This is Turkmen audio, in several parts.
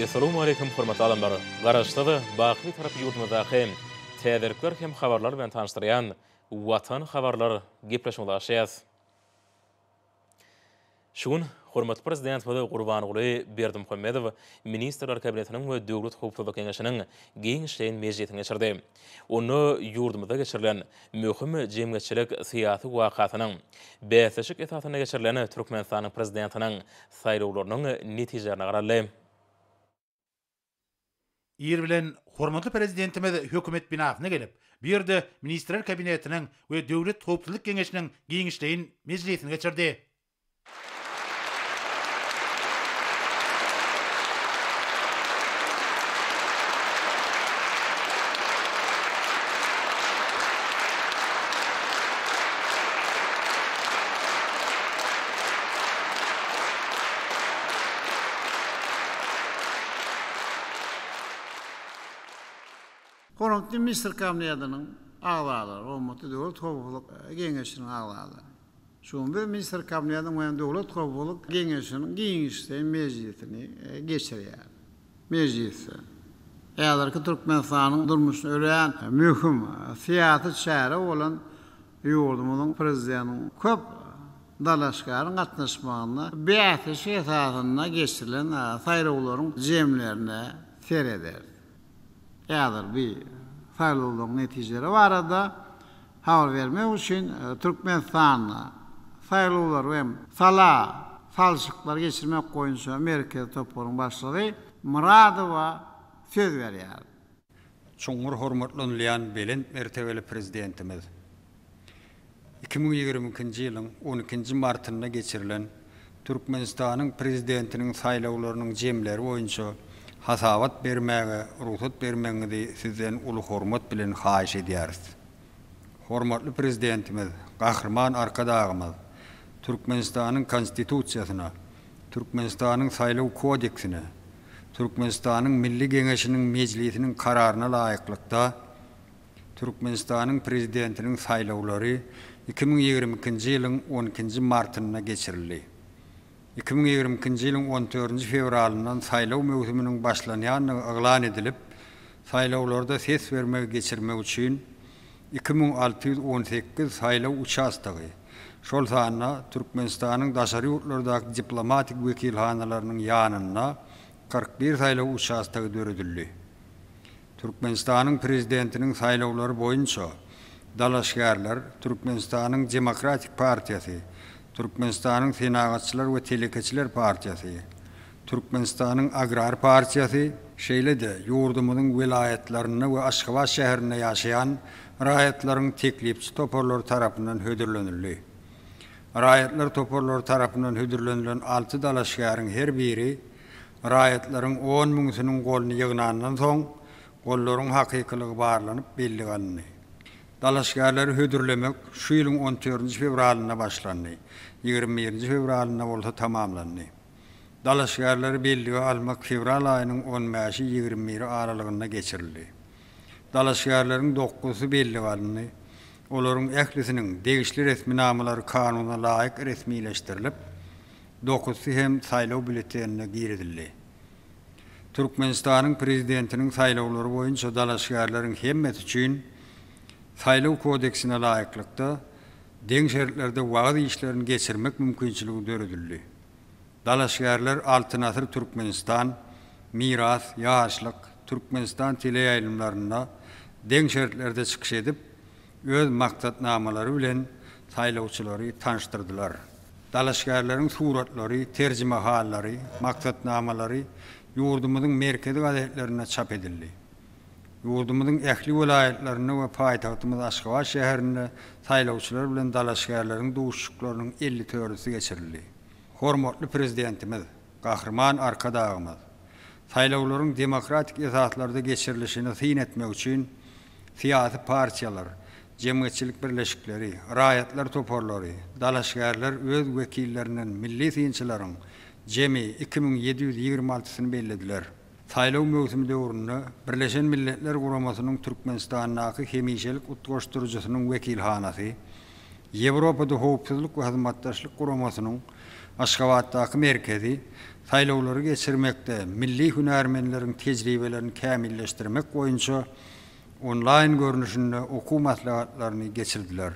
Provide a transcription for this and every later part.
Assalamu alaikum hormatly adamlar. Garaşdygy Bakwy tarap ýurdumyzdaky täzirikler hem habarlar bilen tanışdyrýan Watan habarlar gepleşmegdaşýas. Şuň hormatly prezident Gurbanyguly Berdimuhammedow ministrler kabinetiniň we döwlet hukukçylyk kengeşiniň giňişleýän mejlisine geçirdi. Onu ýurdumyzda geçirilen möhüm jemgyýetçilik syýasy wakatynyň beýleşik etatyna geçirilen Türkmenistanyň prezidentiniň saýlawlarynyň netijelerini garaly. İr bilen hormatly prezidentimiz hökümet binasyna gelip, bir de ministrler kabinetiniň we döwlet hukukçylyk kengeşiniň giňişleýän mejlisine geçirdi. Hormatly ministr kabinetining agzalary, hormatly döwlet hukukçylyk kengeşiniň agzalary. Şuňda ministr kabinetining we döwlet hukukçylyk kengeşiniň giňişleýän mejlisini geçirýär. Mejlis ýa-da Türkmenistanyň durmuşyny ören möhüm syýasy şäheri bolan ýurdumyzyň prezidentiniň köp dalaşgaryň gatnaşmagyna beýleşik etatyna geçirilen saýlawlaryň jemlerini sereder. Ýa-da bir saýlawlaryň netijeleri barada habar bermek üçin Türkmenistanyň saýlawlary hem salşyklar geçirmek goýunça Merkez toporuň başlygy Muradowa söz berýär. Çoňur hormatlanýan belin mertebeli prezidentimiz 2022-nji ýylyň 12-nji martyna geçirilen Türkmenistanyň prezidentiniň saýlawlarynyň jemleri boýunça hasabat bermäge, ruhsat bermäňizi sizden uly hormat bilen haýyş edýäris. Hormatly prezidentimiz, gahrman arkadagymyz, Türkmenistanyň konstitusiýasyna, Türkmenistanyň saýlaw kodeksine, Türkmenistanyň milli geňeşiniň mejlisiniň kararyna laýyklykda Türkmenistanyň prezidentiniň saýlawlary 2022-nji ýylyň 12-nji martyna geçirildi. 2022-nji ýylyň 14-nji fevralyndan saýlaw möhüminiň başlanýany eglan edilip, saýlawlarda ses bermek geçirmek üçin 2618 saýlaw uçastagy, şol sanyna Türkmenistanyň daşary ýurtlardaky diplomatik wekilhanalarynyň ýanyna 41 saýlaw uçastagy döredildi. Türkmenistanyň prezidentiniň saýlawlary boýunça dalaşgarlar Türkmenistanyň Demokratik Partiýasy, Türkmenistanyň Senagatçylar we Telekeçiler Partiýasy, Türkmenistanyň Agrar Partiýasy, şeýle-de ýurdumyzyň vilayetlerini we Aşgabat şäherinde ýaşaýan raýatlaryň teklipçi toporlary tarapyndan hödürlenildi. Raýatlar toporlary tarapyndan hödürlenilen 6 dalaşgaryň her biri raýatlaryň 10 müňüsiniň golny ýygnandan soň gollaryň hakykylygy barlanyp belli galany. Dalaşgarlary hödürlemek şu ýylyň 14-nji fevralyna başlandy. 21-nji fevralyna bolsa tamamlandy. Dalaşgarlary bellige almak fevral aýynyň 15-i 21-i aralygyna geçirildi. Dalaşgarlaryň 9-y belli galany. Olaryň ählisiniň degişli resmi namalary kanunyna laýyk resmileşdirilip, 9-y hem saýlaw bültenine giridildi. Türkmenistanyň prezidentiniň saýlawlary boýunça dalaşgarlaryň hemmeti üçin saýlaw kodeksine laýyklykda deň şertlerde wagt işlerini geçirmek mümkinçiligi döredildi. Dalaşgarlar altyn asyr Türkmenistan, miras, ýaşlyk, Türkmenistan teleýaýlymlaryna deň şertlerde çykyş edip, öz maksatnamalary bilen saýlawçylary tanıştyrdylar. Dalaşgarlaryň suratlary, terjime hallary, maksatnamalary ýurdumyzyň merkezi gazetlerine çap edildi. Ýurdumyzyň ähli vilayetlerini we paýtagtymyz Aşgabat şäherinde saýlawçylar bilen dalaşgarlaryň duşuklarynyň 54-si geçirildi. Hormatly prezidentimiz, gahrman arkadagymyz, saýlawlaryň demokratik esaslarda geçirilişini syn etmek üçin syýasy partiýalar, jemgyýetçilik birleşikleri, raýatlar toporlary, dalaşgarlar öz wekillerinden milli synçylaryň jemi 2726-syny bellediler. Saýlaw möhümi döwründe Birleşen Milletler Guramasynyň Türkmenistanyňky hemişelik utgaşdyryjysynyň wekilhanasy, Ýewropada howpsuzlyk we hyzmatdaşlyk Guramasynyň Aşgabatdaky merkezi saýlawlary geçirmekde milli hünärmenleriň tejribelerini kämilleşdirmek boýunça online görnüşinde okuw maslahatlaryny geçirdiler.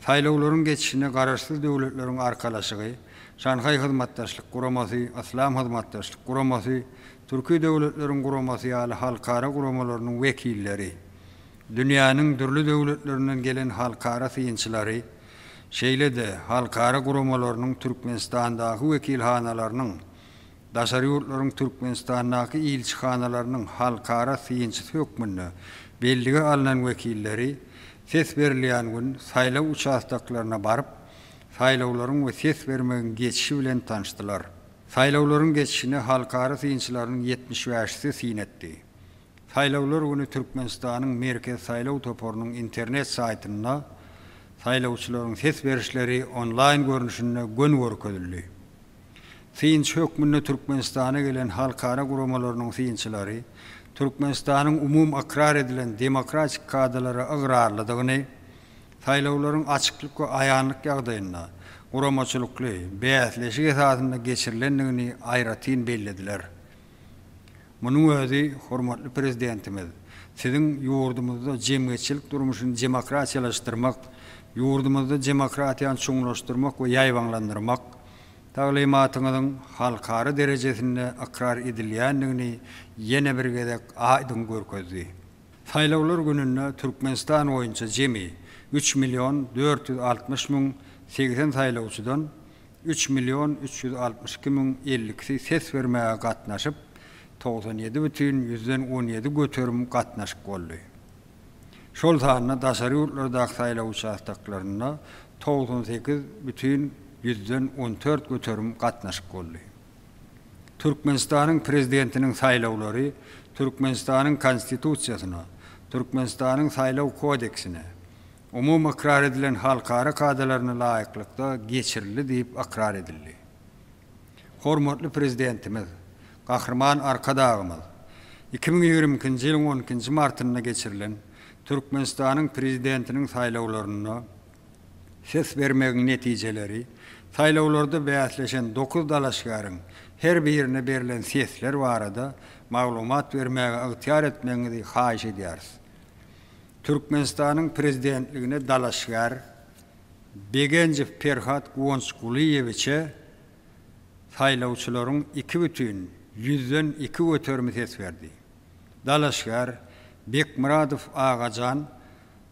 Saýlawlaryň geçişine garaşsyz döwletleriň arkalaşygy, Şanhay Hyzmatdaşlyk Guramasy, Islam Hyzmatdaşlyk Guramasy, Türkiýe döwletleriň guramasy ýaly halkara guramalarynyň wekilleri, dünýäniň dürli döwletlerinden gelen halkara syýynçylary, şeýle-de halkara guramalarynyň Türkmenistandaky wekilhanalarynyň, daşary ýurtlaryň Türkmenistandaky ilçihanalarının halkara syýynçy hökmünde bellige alynan wekilleri ses berilýän gün saýlaw uçastaklaryna baryp, saýlawlaryň we ses bermegiň geçişi bilen tanışdylar. Saýlawlaryň geçişini halkara syýynçylarynyň 75-si syýnetdi. Saýlawlar güni Türkmenistanyň merkez saýlaw toporunyň internet saýtynda saýlawçylaryň ses berişleri online görnüşinde gün görkezildi. Syýynç hökmünde Türkmenistana gelen halkara guramalarynyň syýynçylary Türkmenistanyň umum akrar edilen demokratik kadrlara ıgrarlydygyny, saýlawlaryň açyklyk we aýanlyk ýagdaýynda guramaçylykly bäsleşik esasynda geçirilendigini aýratyn bellediler. Munyň özi, hormatly prezidentimiz, siziň ýurdumyzda jemgyýetçilik durmuşyny demokratiýalaşdyrmak, ýurdumyzda demokratiýany çoňlaşdyrmak we ýaýwanlandyrmak taglimatyňyzyň halkara derejesinde akrar edilýändigini ýene bir gezek aýdyn görkezdi. Saýlawlar gününde Türkmenistan boýunça jemi 3.460.080 saýlawçydan 3.362.052 ses bermäge gatnaşyp 97,17 göterim gatnaşyk boldy. Şol sanyna daşary ýurtlardaky saýlaw uçastaklaryna 98,14 göterim gatnaşyk boldy. Türkmenistanyň prezidentiniň saýlawlary Türkmenistanyň konstitusiýasyna, Türkmenistanyň saýlaw kodeksine, umum akrar edilen halkara kadrlaryna laýyklykda geçirildi diýip akrar edildi. Hormatly prezidentimiz, gahrman arkadagymyz, 2022-nji ýylyň 12-nji martynda geçirilen Türkmenistanyň prezidentiniň saýlawlaryna ses bermegiň netijeleri, saýlawlarda bäsleşen 9 dalaşgaryň her birine berilen sesler barada maglumat bermäge ygtyar etmegiňizi haýyş edýäris. Türkmenistanyň prezidentligine dalaşgar Begenjew Ferhat Gowonsguliýewiçe saýlawçylaryň 2,2 göterimi ses berdi. Dalaşgar Bekmuradow Agajan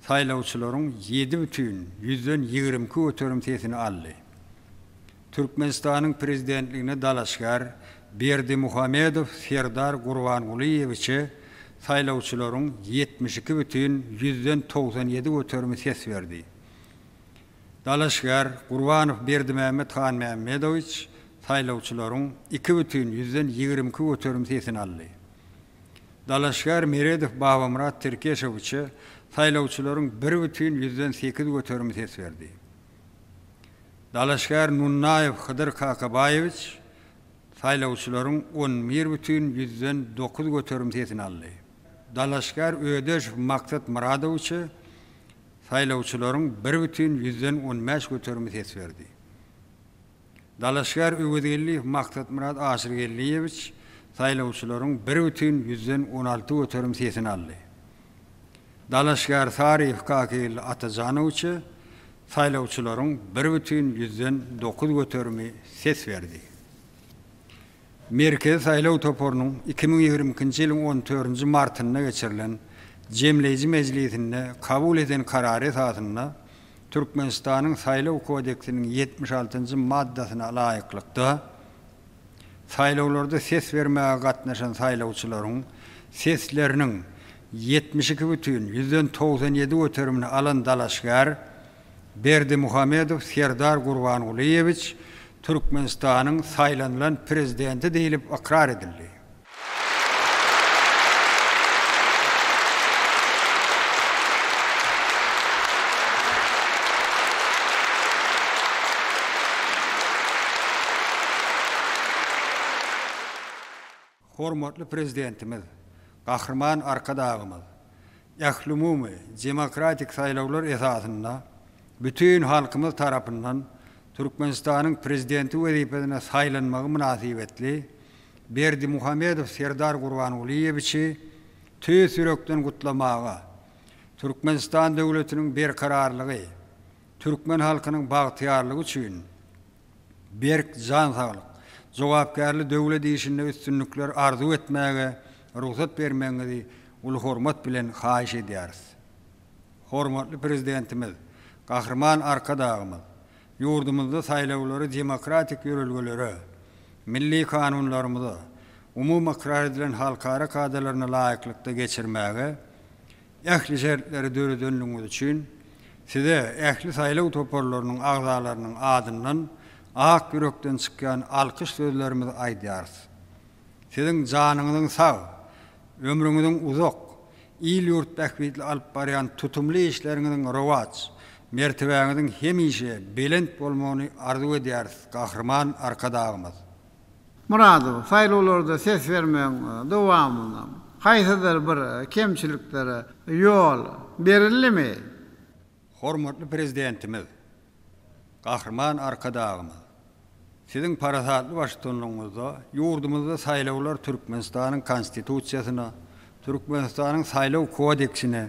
saýlawçylaryň 7,22 göterim sesini aldy. Türkmenistanyň prezidentligine dalaşgar Berdimuhamedow Serdar Gurbanguliýewiçe saýlawçylaryň 72,97 göterimi ses berdi. Dalaşgar Gurbanow Berdimämet Han Mämmedowiç saýlawçylaryň 2,22 göterim sesini aldy. Dalaşgar Meredow Babamurat Terkeşewiçe saýlawçylaryň 1,8 göterim ses berdi. Dalaşgar Nunnayew Hydyr Kakabayewiç saýlawçylaryň 11,9 göterim sesini aldy. Dalaşgar Ödeşew Maksat Muradowiçe saýlawçylaryň 1,15 göterim ses berdi. Dalaşgar Öwedilli Maksat Murad Aşyrgelliýewiç saýlawçylaryň 1,16 göterim sesini aldy. Dalaşgar Sarif Kakil Atajanowiçe saýlawçylaryň 1,9 göterimi ses berdi. Merkez saýlaw toporunyň 2022-nji ýylyň 14-nji martynda geçirilen Jemleýici Mejlisinde kabul eden karary esasynda Türkmenistanyň saýlaw kodeksiniň 76-njy maddasyna laýyklykda saýlawlarda ses bermäge gatnaşan saýlawçylaryň sesleriniň 72,97 göterimini alan dalaşgar Berdimuhamedow Serdar Gurbanguliýewiç Türkmenistanyň saýlanýan prezidenti diýilip akrar edildi. Hormatly prezidentimiz, gahrman arkadagymyz, ýahlumumy demokratik saýlawlar esasynda bütün halkymyz tarapyndan Türkmenistan'ın prezidenti wezipesine saylanmagy münasibetli Berdi Muhammedow Serdar Gurbanulyevичи tüýs ýürekden gutlamaga, Türkmenistan döwletiniň berkararlygy, Türkmen halkynyň bagtyarlygy üçin berk jan saglyk, jogapkärli döwlet işinde üstünlükler arzu etmäge ruhsat bermeňizi ulu hormat bilen haýyş edýäris. Hormatly prezidentimiz, gahrman arkadagymyz, ýurdumyzda saýlawlary demokratik ýörelgelere, milli kanunlarymyza, umumy karar edilen halkara kadalaryna laýyklykda geçirmäge, ähli şertleri döredönlüğüňiz üçin size ähli saýlaw toparlarynyň agzalarynyň adyndan ak ýürekden çykýan alkyş sözlerimizi aýdýarys. Siziň janyňyzyň sag, ömrüňiziň uzak, il ýurt tähwitli alyp barýan tutumly işleriňiziň rowaj, mertebäňiziň hemişe belend bolmagyny arzu edýäris, gahrman arkadagymyz. Muradow, saýlawlarda ses bermeň dowamyna haýsydyr bir kemçiliklere ýol berilimi? Hormatly prezidentimiz, gahrman arkadagymyz, siziň parasatly başçylygyňyzda ýurdumyzda saýlawlar Türkmenistanyň konstitusiýasyna, Türkmenistanyň saýlaw kodeksine,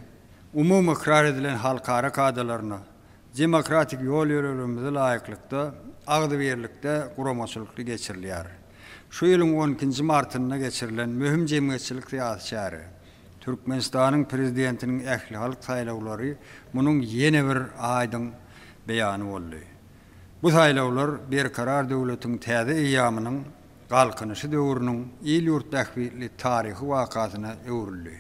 umumy karar edilen halkara kadalaryna, demokratik ýol ýörelerimize laýyklykda, agdybirlikde guramaçylykly geçirilýär. Şu ýylyň 12-nji martyna geçirilen möhüm jemgyýetçilik syýasy şäheri, Türkmenistanyň prezidentiniň ähli halk saýlawlary munyň ýene bir aýdyň beýany boldy. Bu saýlawlar berkarar döwletiň täze eýamynyň galkynyşy döwrüniň il ýurt tähwitli taryhy wakasyna öwrüldi.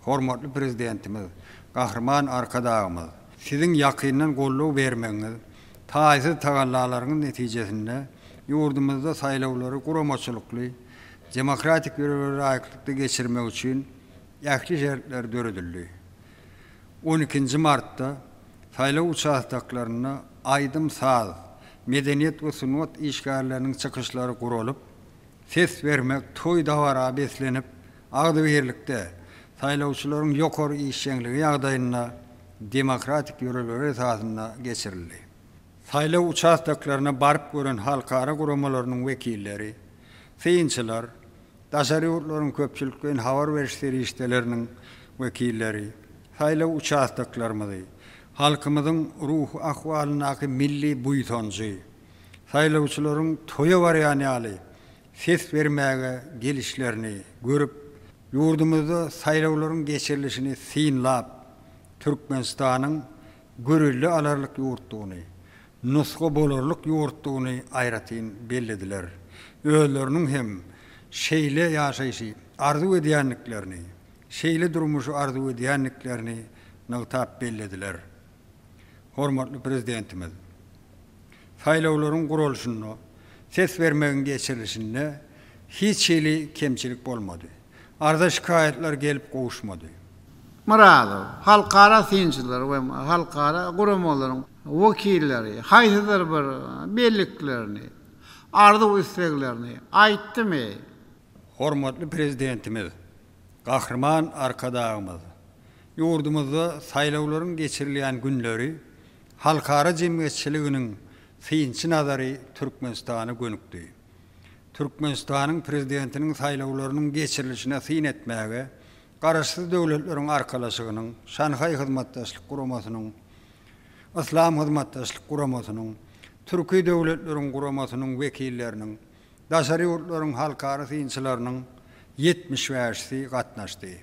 Hormatly prezidentimiz, gahrman arkadagymyz, siziň ýakyndan gollaw bermeňiz, taýsy tagallalaryň netijesinde ýurdumyzda saýlawlary guramaçylykly, demokratik ýöreleri aýklykda geçirmek üçin ýakly şertler döredildi. 12-nji martda saýlaw uçaklaryna aýdym saz, medeniýet we sunat işgärleriniň çykyşlary guralyp, ses bermek toý dawara beslenip, agdybirlikde saýlawçylaryň ýokary işçiligi ýagdaýyna demokratik ýöreleri esasynda geçirildi. Saýlaw uçaklaryna baryp gören halkara guramalarynyň wekilleri, feýinçiler, daşary köpçülikden habar berişleri işlerinin vekilleri, saýlaw uçaklarymyzy, halkymyzyň ruh ahwalyny milli buýtonjy, saýlawçylaryň toýa barýan ýaly ses bermäge gelişlerini görüp, ýurdumyzda saýlawlaryň geçirilişini synlap, Türkmenistanyň görüllü alarlyk ýurtdugyny, nusga bolarlyk ýurtdugyny aýratyn bellediler. Özleriniň hem şeýle ýaşaýşy arzu edýänliklerini, şeýle durmuşy arzu edýänliklerini nagtap bellediler. Hormatly prezidentimiz, saýlawlaryň gurulşyny, ses bermegiň geçirilişinde hiç şeýle kemçilik bolmady. Arda şikaýetler gelip gowuşmady. Muradow, halkara synçylar we halkara guramalaryň wekilleri haýsydyr bir belliklerini, arzu isteklerini aýtdymy? Hormatly prezidentimiz, gahrman arkadagymyz, ýurdumyzda saýlawlaryň geçirilýän günleri halkara jemgyýetçiliginiň synçy nazary Türkmenistany gönükdi. Türkmenistanyň prezidentiniň saýlawlarynyň geçirilişine syn etmäge, garaşsyz döwletleriň arkalaşygynyň, Şanhay hyzmatdaşlyk guramasynyň, Islam hyzmatdaşlyk guramasynyň, Türkiýe döwletleriň guramasynyň wekilleriniň, daşary ýurtlaryň halkara synçylarynyň 75-si gatnaşdy.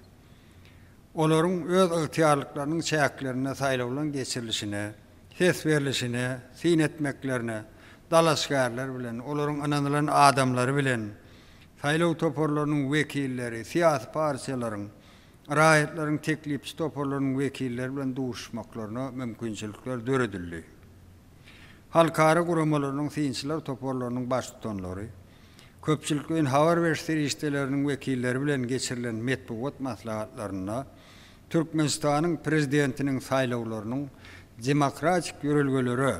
Olaryň öz ygtyarlyklarynyň çäklerine saýlawlaryň geçirilişine, ses berilişine, syn etmeklerine, dalaşgärler bilen, olaryň ananylan adamlary bilen, saýlaw toparlarynyň wekilleri, siýasy partiýalaryň, raýatlaryň teklipçi toparlarynyň wekilleri bilen duşmaklaryna mümkinçilikler döredildi. Halkara guramalarynyň synçylar toparlarynyň baş tutanlary, köpçülikden habar berişleri işleriniň wekilleri bilen geçirilen metbuat maslahatlaryna Türkmenistanyň prezidentiniň saýlawlarynyň demokratik ýörelgeleri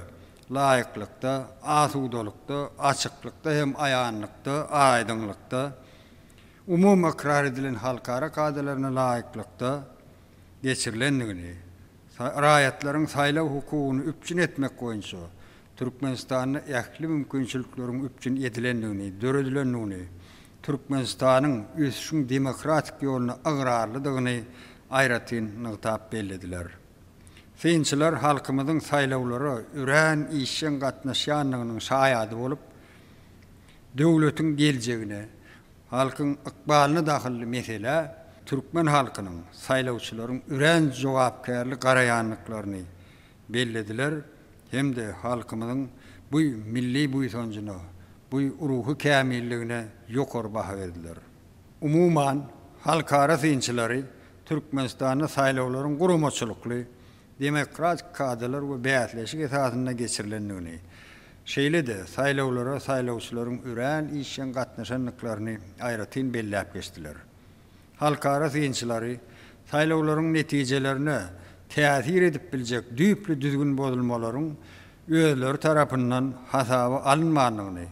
laýyklykda, asudalykda, açyklykda hem aýanlykda, aýdynlykda, umumy karar edilen halkara kadalaryna laýyklykda geçirilendigini, raýatlaryň saýlaw hukugyny üpçün etmek boýunça Türkmenistan'ın ähli mümkinçiliklerin üpçün edilenligini, döredilenligini, Türkmenistan'ın üsüşün demokratik yoluna ıgrarlıdygyny aýratyn nygtap bellediler. Feýinçiler halkymyzyň saýlawlary ürän işen gatnaşýanlygynyň şaýady bolup, döwletiň geljegine, halkyň ykbalyny dahilli mesele, Türkmen halkynyň saýlawçylaryň ürän jogapkärlik garaýanlyklaryny bellediler. Hem de halkymyzyň bu milli buýsanjyna, bu uruhy kämilligine ýokary baha berdiler. Umuman halkara feýinçileri Türkmenistanyň saýlawlaryň guramaçylykly, demokratik kadrlar we bäýatleşik esasyna geçirilendigini, şeýle de saýlawlara saýlawçylaryň ürän işen gatnaşanlyklaryny aýratyn belläp geçdiler. Halkara feýinçileri saýlawlaryň netijelerine täsir edip biljek düýpli düzgün bozulmalaryň özleri tarapyndan hasaby alınmanlygyny,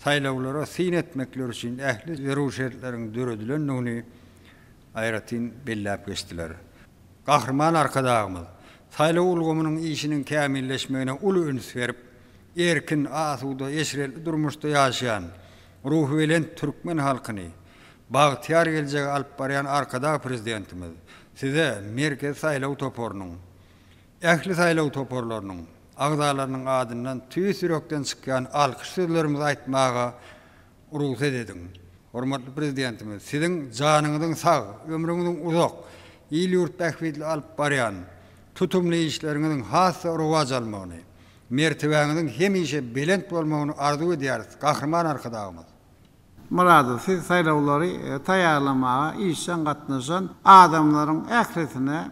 saýlawlara syn etmekler üçin ähli zerurşetleriň döredilenligini aýratyn belläp geçdiler. Gahrman arkadagymyz saýlaw ulgamynyň işiniň kämilleşmegine uly üns berip, erkin, asuda, eşrelli durmuşda ýaşaýan ruhy bilen Türkmen halkyny bagtyar geljege alyp barýan arkadag prezidentimiz size merkez saýlaw toporunyň, ähli saýlaw toporlarynyň, agzalarynyň adyndan tüýs ýürekden çykýan alkyş sözlerimizi aýtmaga ruhsat edin. Hormatly prezidentimiz, siziň janyňyzyň sag, ömrüňiziň uzak, ýyl ýurt tähwidli alyp barýan tutumly işleriňiziň hassa rowaj almagyny, mertebeňiziň hemişe belent bolmagyny arzu edýäris. Gahrman arkadagymyz. Muradı, siz saýlawlary taýýarlamaga işden gatnaşan adamlaryň ählisine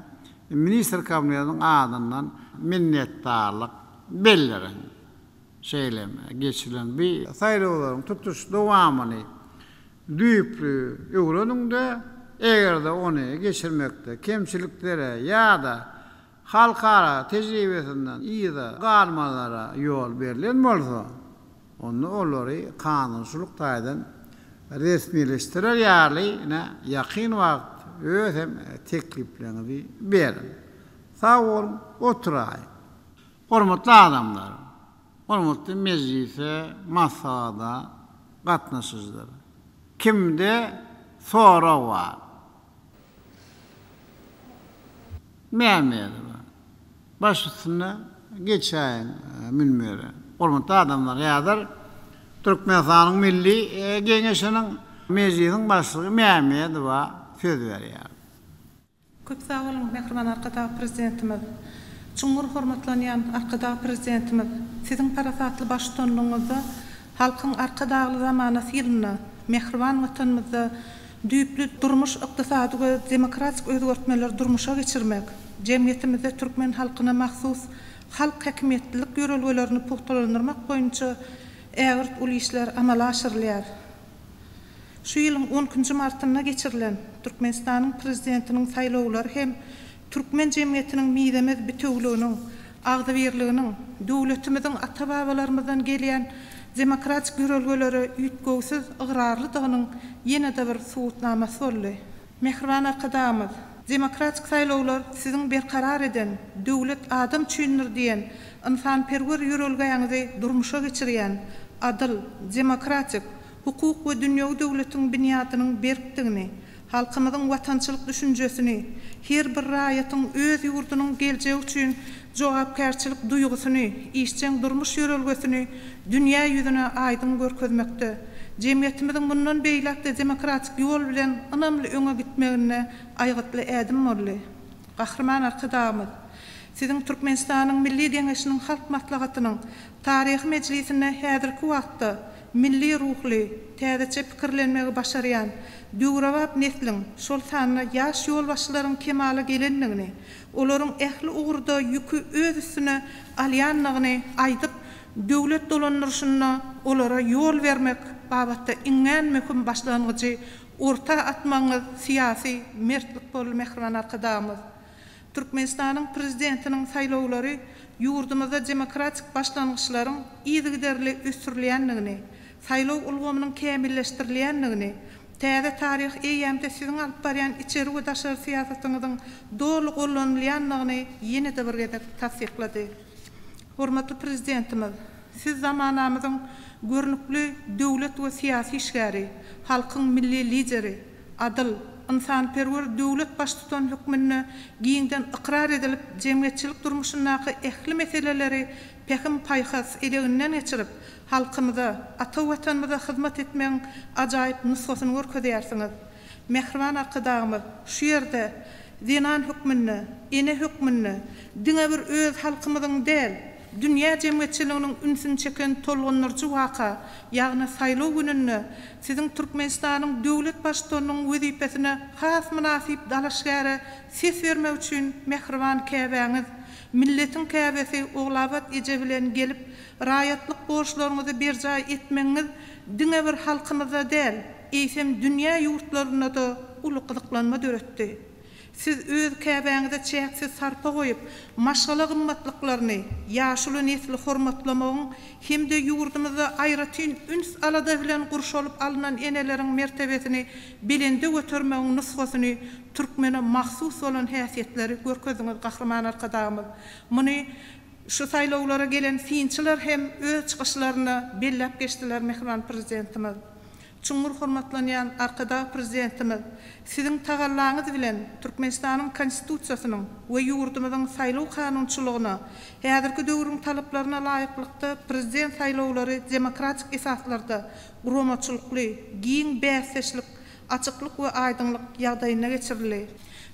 minister kabinetining adyndan minnetdarlyk bellerin. Şeýleme geçirilen bir saýlawlaryň tutuş dowamyny düýpli öwreninde egerde ony geçirmekde kemçiliklere ýa-da halkara tejribesinden ýa-da galmalara ýol berilen bolsa, onu olary kanunçylyk taýdan resmileştirer ýaly ýakyn wagt öz hem tekliplerini berin. Sağ olun, oturayın. Hormatly adamlar, hormatly meclise, masada gatnaşyjylar. Kimde sora var? Mehmet başysyna geçäýin münbere. Hormatly adamlar, ýadyr Türkmenistanyň milli geňeşiniň meclisiniň başlygy Mehmetowa söz berýär. Köp sağ olun, mehriban arkadag prezidentimiz. Cumhur hormatlanýan arkadag prezidentimiz, siziň parasatly başçylygyňyzda halkyň arkadagly zamanasy ýylyna mehriban watanymyzda düýpli durmuş, ykdysady we demokratik özgertmeler durmuşa geçirmek, jemgyýetimizde türkmen halkyna mahsus halk häkimetlilik ýörelgelerini puhtalandyrmak boýunça ägirt uly işler amala aşyrylýar. Şu ýylyň 10-njy martyna geçirilen Türkmenistanyň prezidentiniň saýlawlary hem türkmen jemgyýetiniň miýdemiz bütüwliginiň, agdybirliginiň, döwletimiziň ata-babalarymyzdan gelýän demokratik ýörelgeleri ýütgewsiz ıgrarlydygynyň ýene-de bir subutnamasy boldy. Mehriban arkadagymyz, demokratik saýlawlar siziň berkarar eden, döwlet adam çüýnür diýen, insanperwer ýörelgeňizi durmuşa geçirýän, adyl, demokratik, hukuk we dünýäwi döwletiň binýatynyň berkdigini, halkymyzyň watançylyk düşünjesini, her bir raýatyň öz ýurdunyň geljegi üçin jogapkärçilik duýgusyny, işçiň durmuş ýörelgesini dünýä ýüzüne aýdyn görkezmekde. Jemgyýetimiziň bundan beýlekde demokratik ýol bilen ynamly öňe gitmegine aýgytly ädim boldy. Gahrman arkadagymyz, siziň Türkmenistanyň milli deňeşiniň halk maslahatynyň taryhy meclisine häzirki wagtda milli ruhly, täzeçe pikirlenmegi başarýan, döwrewap neslin şol sanyna ýaş ýolbaşçylaryň kemale gelenligini, olaryň ähli ugrda ýükü öz üstüne alýanlygyny aýdyp, döwlet dolandyryşyna olara ýol bermek babatda iňen möhüm başlangıjy orta atmaňyz siýasy mertlik bolup mehriban arkadagymyz. Türkmenistanyň prezidentiniň saýlawlary ýurdumyzda demokratik başlangyçlaryň ýygyderli ösürilýänligini, saýlaw ulgamynyň kämilleşdirilýänligini, täze taryh eýämde siziň alyp barýan içeri we daşary siýasatyňyzyň dolu gollanylýanlygyny ýene-de bir gezek tasdiklady. Hormatly prezidentimiz, Siz zamanamızın görnükli döwlet we siyasi işgäri, halkyň milli lideri, adil, insanperwer döwlet baş tutan hükmünde giýinden ıkrar edilip jemgyýetçilik durmuşyndaky ähli meseleleri pehim paýhas edeginden geçirip halkymyza, ata watanymyza hyzmat etmeň ajaýyp nusgasyny görkezýärsiňiz. Mehriban arkadaşlarymyz, şu ýerde zinan hükmünde, ene hükmünde, diňe bir öz halkymyzyň däl, dünýä jemgyýetçiliginiň ünsün çeken tolgunlarjy waka, ýagny saýlaw gününde siziň Türkmenistanyň döwlet başçylygynyň wezipesine has münasip dalaşgary ses bermek üçin mehriban käbäňiz, milletiň käbesi oglabat eje bilen gelip raýatlyk borçlaryňyzy berjaý etmeňiz diňe bir halkymyza däl, eýsem dünýä ýurtlaryna da uly gyzyklanma döretdi. Siz öz käbäňize çäksiz sarpa goýup, maşgala gymmatlyklaryny, ýaşuly nesli hormatlamagyň hemde ýurdumyzda aýratyn üns alada bilen gurşalyp alynan eneleriň mertebesini bilende götürmegiň nusgasyny türkmene mahsus bolan häsiýetleri görkeziňiz gahrman arkadaşymyz. Muny şu saýlawlara gelen fiýinçiler hem öz çykyşlaryny bellep geçdiler mehriban prezidentimiz. Çuңur hormatlanýan arkada prezidentimiz, siziň tagallaňyz bilen Türkmenistanyň konstitusiýasynyň we ýurdumyzyň saýlaw kanunçylygyna, häzirki döwrüň talaplaryna laýyklykda prezident saýlawlary demokratik esaslarda guramaçylykly, giň bäsleşlik, açyklyk we aýdynlyk ýagdaýyna geçirildi.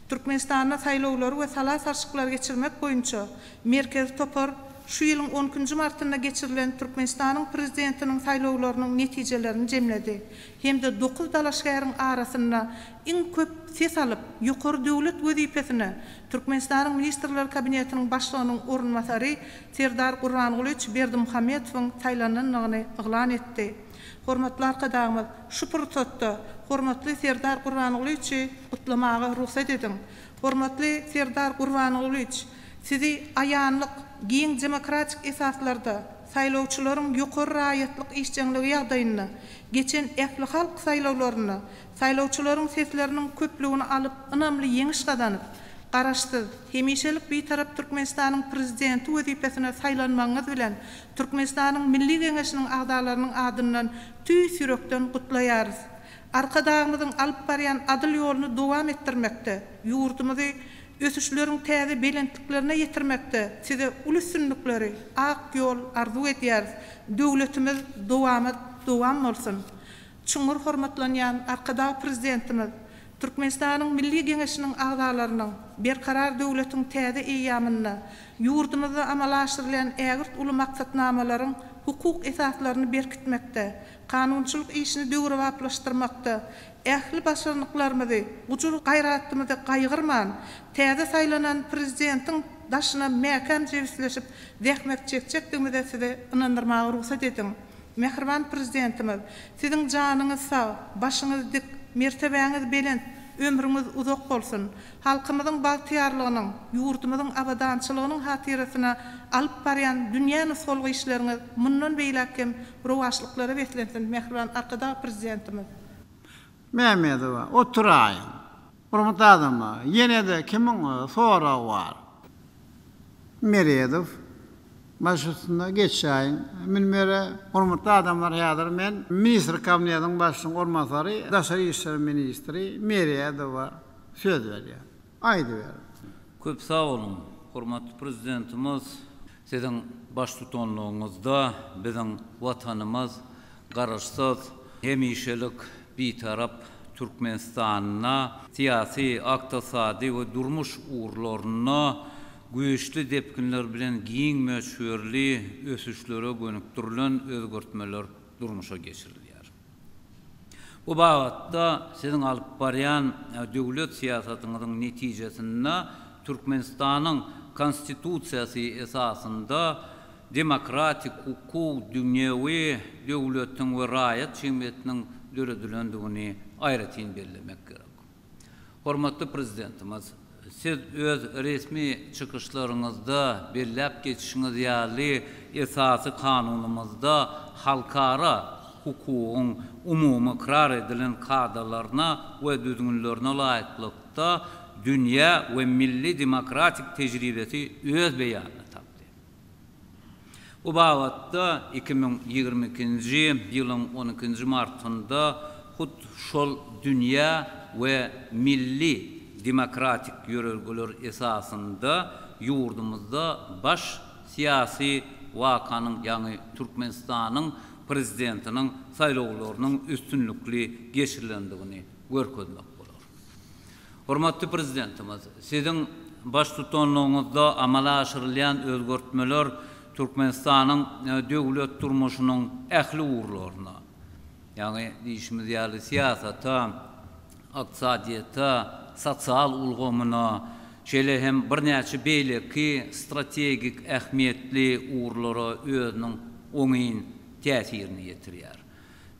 Türkmenistanyň saýlawlary we salas arşyklar geçirmek boýunça merkez topar şu ýylyň 10-njy martynda geçirilen Türkmenistanyň prezidentiniň saýlawlarynyň netijelerini jemledi. Hemde 9 dalaşgaryň arasynda iň köp ses alyp, ýokary döwlet wezipesine Türkmenistanyň ministrler kabinetiniň başlygynyň orunmasary Serdar Gurbanulyç Berdimuhammedowyň saýlananyny eglan etdi. Hormatly arkadaşlarymyz, şu pursatda hormatly Serdar Gurbanulyçy gutlamagy ruhsat edin. Hormatly Serdar Gurbanulyç, sizi aýanlyk giň demokratik esaslarda saýlawçylaryň ýokary raýatlyk işçiligi ýagdaýyna, geçen ähli halk saýlawlaryna, saýlawçylaryň sesleriniň köpligini alyp ynamly ýeňiş gazanyp, garaşdy, hemişelik bir tarap Türkmenistanyň prezidenti wezipesine saýlanmagyňyz bilen Türkmenistanyň Milli Geňeşiniň agdalarynyň adyndan tüý sürekden gutlaýarys. Arkadaşymyzyň alyp barýan adyl ýoluny dowam etdirmekde, ýurdumyzy ösüşleriň täze belentliklerine ýetirmekde, size uly sünnükleri, ak ýol arzu edýäris, döwletimiz dowam bolsun. Çuңur hormatlanýan arkada prezidentimiz, Türkmenistanyň Milli Geňeşiniň agdalarynyň berkarar döwletiň täze eýamyna, ýurdumyzda amalaşdyrylan ägirt uly maksatnamalaryň hukuk esaslaryny berkitmekde, kanunçylyk işini döwre waplaşdyrmakda, ähli başarnyklarymyzy, gujuly gaýratymyzy gaýgyrman, täze saýlanan prezidentiň daşyna mäkän jewsleşip zähmet çekjekdigimize size ynandyrmagy ruhsat edin. Mehriban prezidentimiz, siziň janyňyz sag, başyňyz dik, mertebäňiz belent, ömrüňiz uzak bolsun. Halkymyzyň bagtyarlygynyň, ýurdumyzyň abadançylygynyň hatyrasyna alyp barýan dünýä nusgaly işleriňiz mundan beýlekem rowaşlyklara beslensin. Mehriban arkada prezidentimiz. Mehmedowa oturaýyn. Hormatly adamlar, ýene de kimiň soragy bar? Meredow başçysynda geçäýin. Bilmere hormatly adamlar ýadyr men ministr kabinetiniň başçysynyň ormanbary, daşary işler ministri Meredowa söz berýär. Aýdy ber. Köp sağ olun. Hormatly prezidentimiz, siziň baş tutanlygyňyzda biziň watanymyz garaşsız, hemişelik bir tarap Türkmenistanyna siyasi, aktasadi we durmuş uğurlaryna güýçli depkinler bilen giň möçhörli ösüşlere gönüktirilen özgörtmeler durmuşa geçirilýär. Bu bagatda siziň alyp barýan döwlet siýasatyňyzyň netijesinde Türkmenistanyň konstitusiýasy esasında demokratik hukuk dünýäwi döwletiň we raýat jemgyýetiniň döredilendigini aýratyn bellemek gerek. Hormatly prezidentimiz, siz öz resmi çykyşlaryňyzda bellep geçişiňiz ýaly esasy kanunumyzda halkara hukugyň umumy ikrar edilen kadalaryna we düzgünlerine laýyklykda dünýä we milli demokratik tejribesi öz beýanyny tapdy. Bu bagatda 2022 ýylyň 12 martynda hut şol dünýä we milli demokratik ýörelgeler esasında ýurdumyzda baş siyasi wakanyň, ýani Türkmenistanyň prezidentiniň saýlawlarynyň üstünlükli geçirilendigini görkezmek bolar. Hormatly prezidentimiz, siziň baş tutanlygyňyzda amala aşyrylan özgertmeler Türkmenistanyň döwlet durmuşynyň ähli uğurlaryna, ýani diýişimiz ýaly siyasata, iqtisadiýata, sosial ulgamyna, şeýle hem birnäçe beýleki strategik ähmiýetli uğurlara özüniň oňyn täsirini ýetirýär.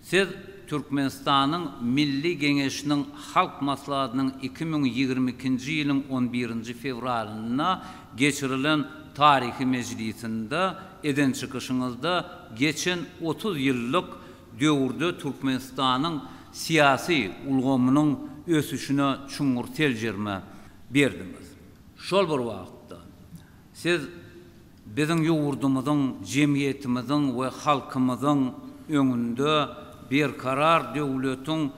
Siz Türkmenistanyň Milli Geňeşiniň Halk Maslahatynyň 2022-nji ýylyň 11-nji fevralyna geçirilen tarihi meclisinde eden çıkışınızda geçen 30 yıllık döwürde Türkmenistanyň siyasi ulgamynyň ösüşüne çuňur teljerme berdiňiz. Şol bir wagtda siz biziň ýurdumyzyň, jemgyýetimiziň we halkymyzyň öňünde bir karar döwletiň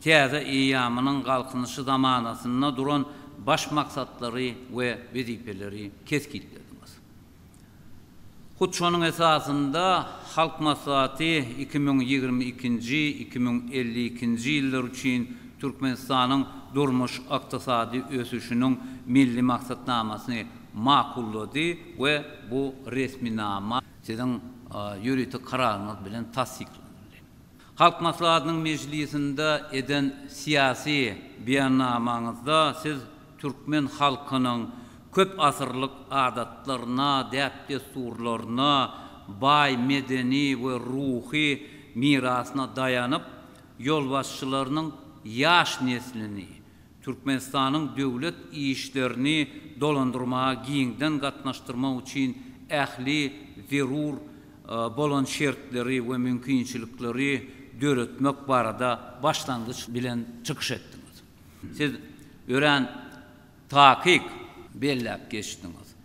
täze eýamynyň galkynyşy zamanasyna duran baş maksatlary we wezipeleri keskitdiňiz. Hut şonuň esasında Halk Maslahaty 2022-2052 ýyllar üçin Türkmenistanyň durmuş ykdysady ösüşiniň milli maksatnamasyny makullady we bu resminama siziň ýuridik kararyňyz bilen tasdiklendi. Halk Maslahatynyň meclisinde eden siyasi beýannamaňyzda siz Türkmen halkynyň köp asyrlyk adatlaryna, däp-desturlaryna, bay medeni we ruhy mirasyna daýanyp ýolbaşçylarynyň ýaş neslini, Türkmenistanyň döwlet işlerini dolandyrmaga giňden gatnaşdyrmak üçin ähli zerur bolan şertleri we mümkinçilikleri döretmek barada başlangyç bilen çykyş etdiňiz. Siz ören takyk belläp geçdiňiz.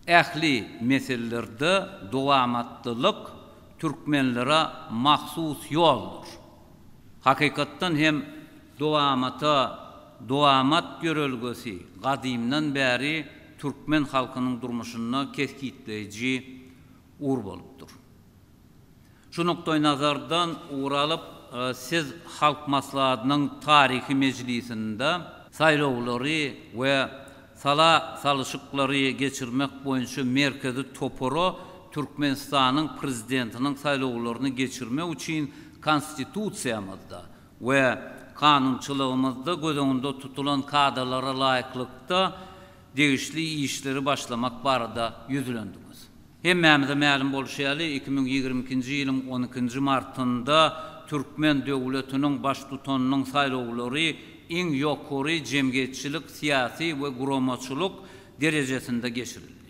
Ähli meselelerde dowamatlylyk türkmenlere mahsus ýoldur. Hakykatdan hem dowamat görelgesi gadymdan bäri türkmen halkynyň durmuşyna keskitleýiji ur bolupdyr. Şu nokta nazardan uğralıp siz Halk Maslahatynyň tarihi meclisinde saýlawlary we salyşyklary geçirmek boýunça merkezi toporo Türkmenistanyň prezidentiniň saýlawlaryny geçirmek üçin konstitusiýamyzda we kanunçylygymyzda gözüňde tutulan kadralara laýyklykda degişli işleri başlamak barada ýüzlendiňiz. Hemmämize ma'lum bolşýaly 2022-nji ýylyň 12-nji martynda Türkmen döwletiniň baş tutanynyň saýlawlary iň ýokary jemgyýetçilik, siyasi we guramaçylyk derejesinde geçirildi.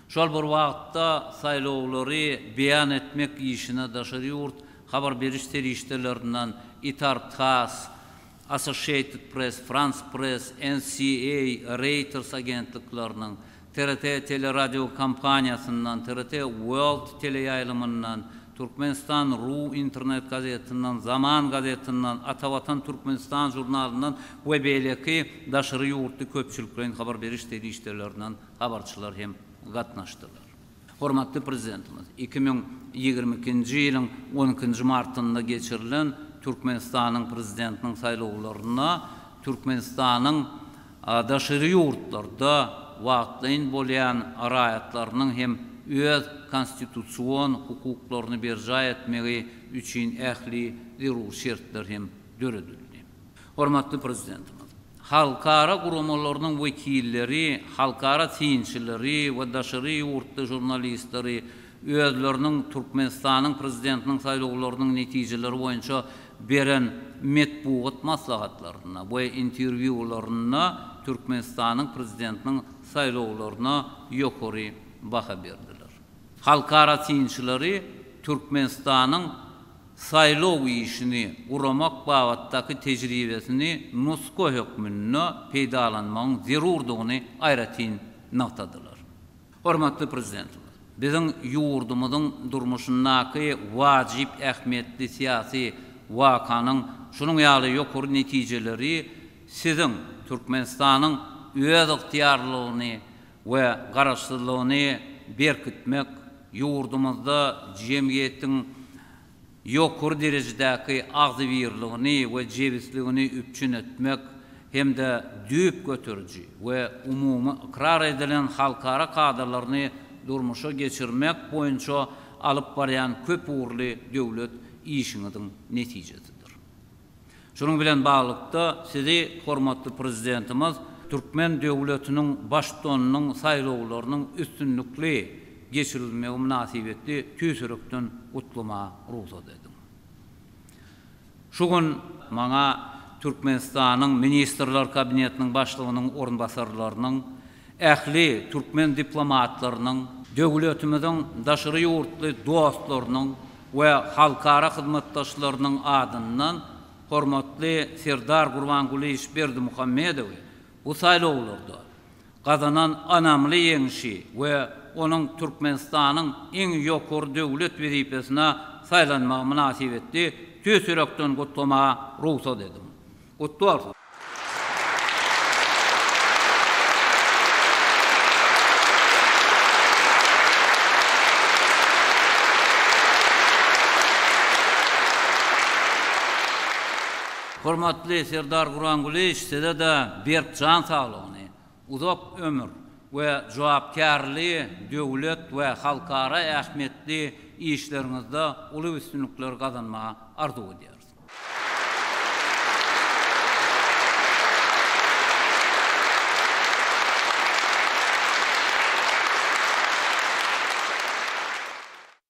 Şol bir wagtda saýlawlary beýan etmek işine daşary ýurt habar beriş terişdelerinden Itar-Tas, Associated Press, France Press, NCA, Reuters agentliklerinin, TRT teleradio kampanyasından, TRT World teleýaýlymyndan, Türkmenistan.ru internet gazetinden, Zaman gazetinden, Atavatan Türkmenistan jurnalynyň we beýleki daşary ýurtly köpçüliklerin habar beriş terişdelerinden habarçylar hem gatnaşdylar. Hormatly prezidentimiz, 2022-nji ýylyň 12-nji martynda geçirilen Türkmenistanyň prezidentiniň saýlawlaryna Türkmenistanyň daşary ýurtlarda wagtlaýyn bolýan araýatlarynyň hem öz konstitusiýon hukuklaryny berja etmegi üçin ähli zerur şertler hem döredildi. Hormatly prezidentimiz, halkara guramallarynyň wekilleri, halkara synçyları we daşary ýurtly jurnalistleri özleriniň Türkmenistanyň prezidentiniň saýlawlarynyň netijeleri boýunça beren metbuat maslahatlaryna we interwýularyna Türkmenistanyň prezidentiniň saýlawlaryna ýokary baha berdiler. Halkara synçyları Türkmenistanyň saýlaw işini guramak bagatdaky tejribesini Nusko hökmünde peýdalanmagyň zerurdygyny aýratyn noktadylar. Hormatly prezidentimiz, Bizim yurdumuzun durmuşundaki vacip ähmiýetli siyasi wakanın şunun ýaly ýokary netijeleri sizin Türkmenistanyň öz ıhtiyarlygyny we garaşdyrlygyny berkitmek, yurdumuzda jemgyýetiň ýokary derejedäki agzybirligini we jebisligini üpçün etmek hemde düýüp götürji we umumy ikrar edilen halkara kadrlaryny durmuşa geçirmek boýunça alyp barýan köp uğurly döwlet işiňiň netijesidir. Şunun bilen baglykda sizi hormatly prezidentimiz Türkmen döwletiniň başdonynyň saýlawlarynyň üstünlikli geçirilmegi münasibetli tüýsürekden gutlama ruhsat edim. Şu gün maňa Türkmenistanyň ministrler kabinetiniň başlygynyň ornbasarlarynyň, ähli türkmen diplomatlarynyň, döwletimiziň daşary ýurtly dostlarynyň we halkara hyzmatdaşlarynyň adyndan hormatly Serdar Gurbanguly Berdimuhammedow bu saýlawlarda gazanan anamly ýeňişi we onun Türkmenistanyň iň ýokary döwlet wezipesine saýlanmagy münasibetli tüýsürekden gutlama ruhsat edim. Gutlu olsun. Hormatly Serdar Gurbanguly size de berk can sağlygyny, uzak ömür we jogapkärligi döwlet we halkara ähmiýetli işleriňizde uly üstünlikler kazanmagy arzu edýär.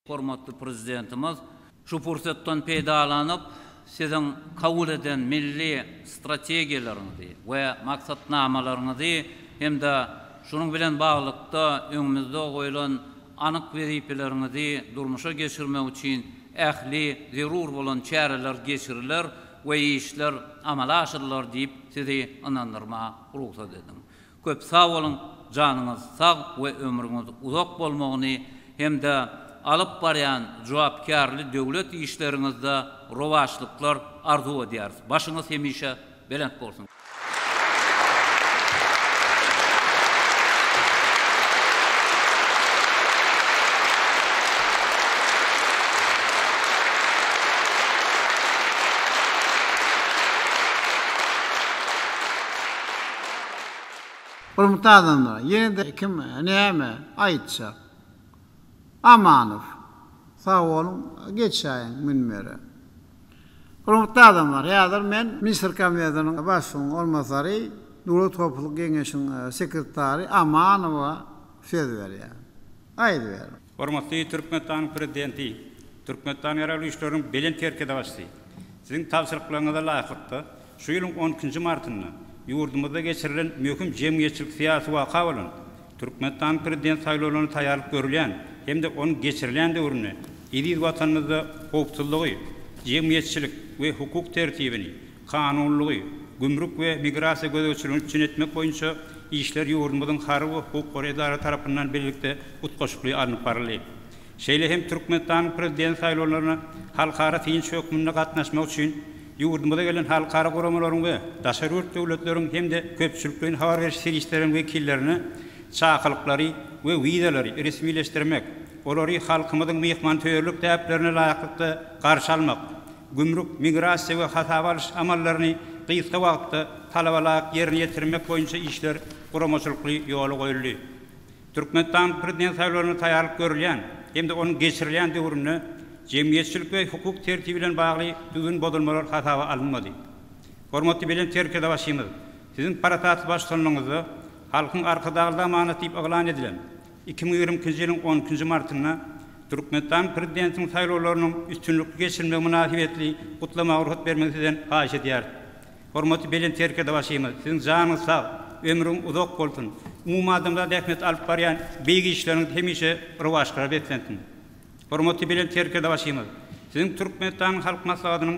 Hormatly prezidentimiz şu fursatdan peýdalanyp sizin kabul eden milli strategiýalaryňyzy we maksatnamalaryňyzy hemde şunun bilen baglykda öňümizde goýulan anyk wezipeleriňizi durmuşa geçirmek üçin ähli zerur bolan çäreler geçiriler we işler amala aşyrlar diýip sizi inandyrma ruhsat edim. Köp sag bolun, janyňyz sag we ömrüňiz uzak bolmagyny hemde alyp barýan jogapkärli döwlet işleriňizde rowaşlyklar arzu edýär. Başyňyz hemişe belent bolsun. Hormatly adamlar, ýene de kim näme aýtsa. Amanow, sağ olun, geçäýin münbere. Hormatly adamlar, ýazyr men Minister Kabinetiniň başlygynyň ornbasary, Döwlet Howpsuzlyk Geňeşiniň sekretary Amanowa söz berýär. Aýdyber. Hormatly Türkmenistanyň prezidenti, Türkmenistan ýaraly işleriň belen terkede başly. Siziň tapşyryklaryňyza laýykly şu ýylyň 10-njy martyny ýurdumyzda geçirilen möhüm jemgyýetçilik syýasy waka bolan Türkmenistan prezident saýlawlaryny taýýarlyk görülýän hemde onun geçirilen döwrüne ýygy watanymyzda howpsuzlygy, jemgyýetçilik we hukuk tertibini, kanunlygy, gümrük we migrasiýa gözegçiligini üçin etmek boýunça işler ýurdumyzyň harby hukuk edara tarapyndan birlikde utgaşykly alınıp barylýar. Şeýle hem Türkmenistan prezident saýlawlaryna halkara tinç hökmünde gatnaşmak üçin ýurdumyza gelen halkara guramalaryň we daşary döwletleriň hemde köpçülikden habar beriş serişleriň wekillerini çakylyklary we widelary resmileşdirmek, olary halkymyzyň mehmantöýerlik täplerine laýykly garşy almak, gümrük, migrasiýa we hasap alyş amallaryny gysga wagtda talabalaryk ýerine ýetirmek boýunça işler guramaçylykly ýoly goýuldy. Türkmenistan prezident saýlawlaryny taýýarlyk görülýän hemde onun geçirilen döwrüne jemgyýetçilik we hukuk tertibi bilen bagly düzgün bodulmalar hasaba alınmady. Hormatly bilen terkede başymyz. Sizin paratat başlygyňyzda halkyň arkadaşlygy amanaty diýip aglan edilen 2020-nji ýylyň 10-njy martyna Türkmenistan prezidentiniň saýlawlarynyň üstünlükli geçirilmegi münasibetli gutlama ruhsat bermegden haýyş edýär. Hormatly bilen terkede başymyz. Sizin janyňyz sag, ömrüň uzak bolsun. Umumadymda dähmet alyp barýan beýgi işleriňiz hemişe rowaşgyra betlensin. Hormatly bilen terkede başymyz. Sizin Türkmenistan halk maslahatynyň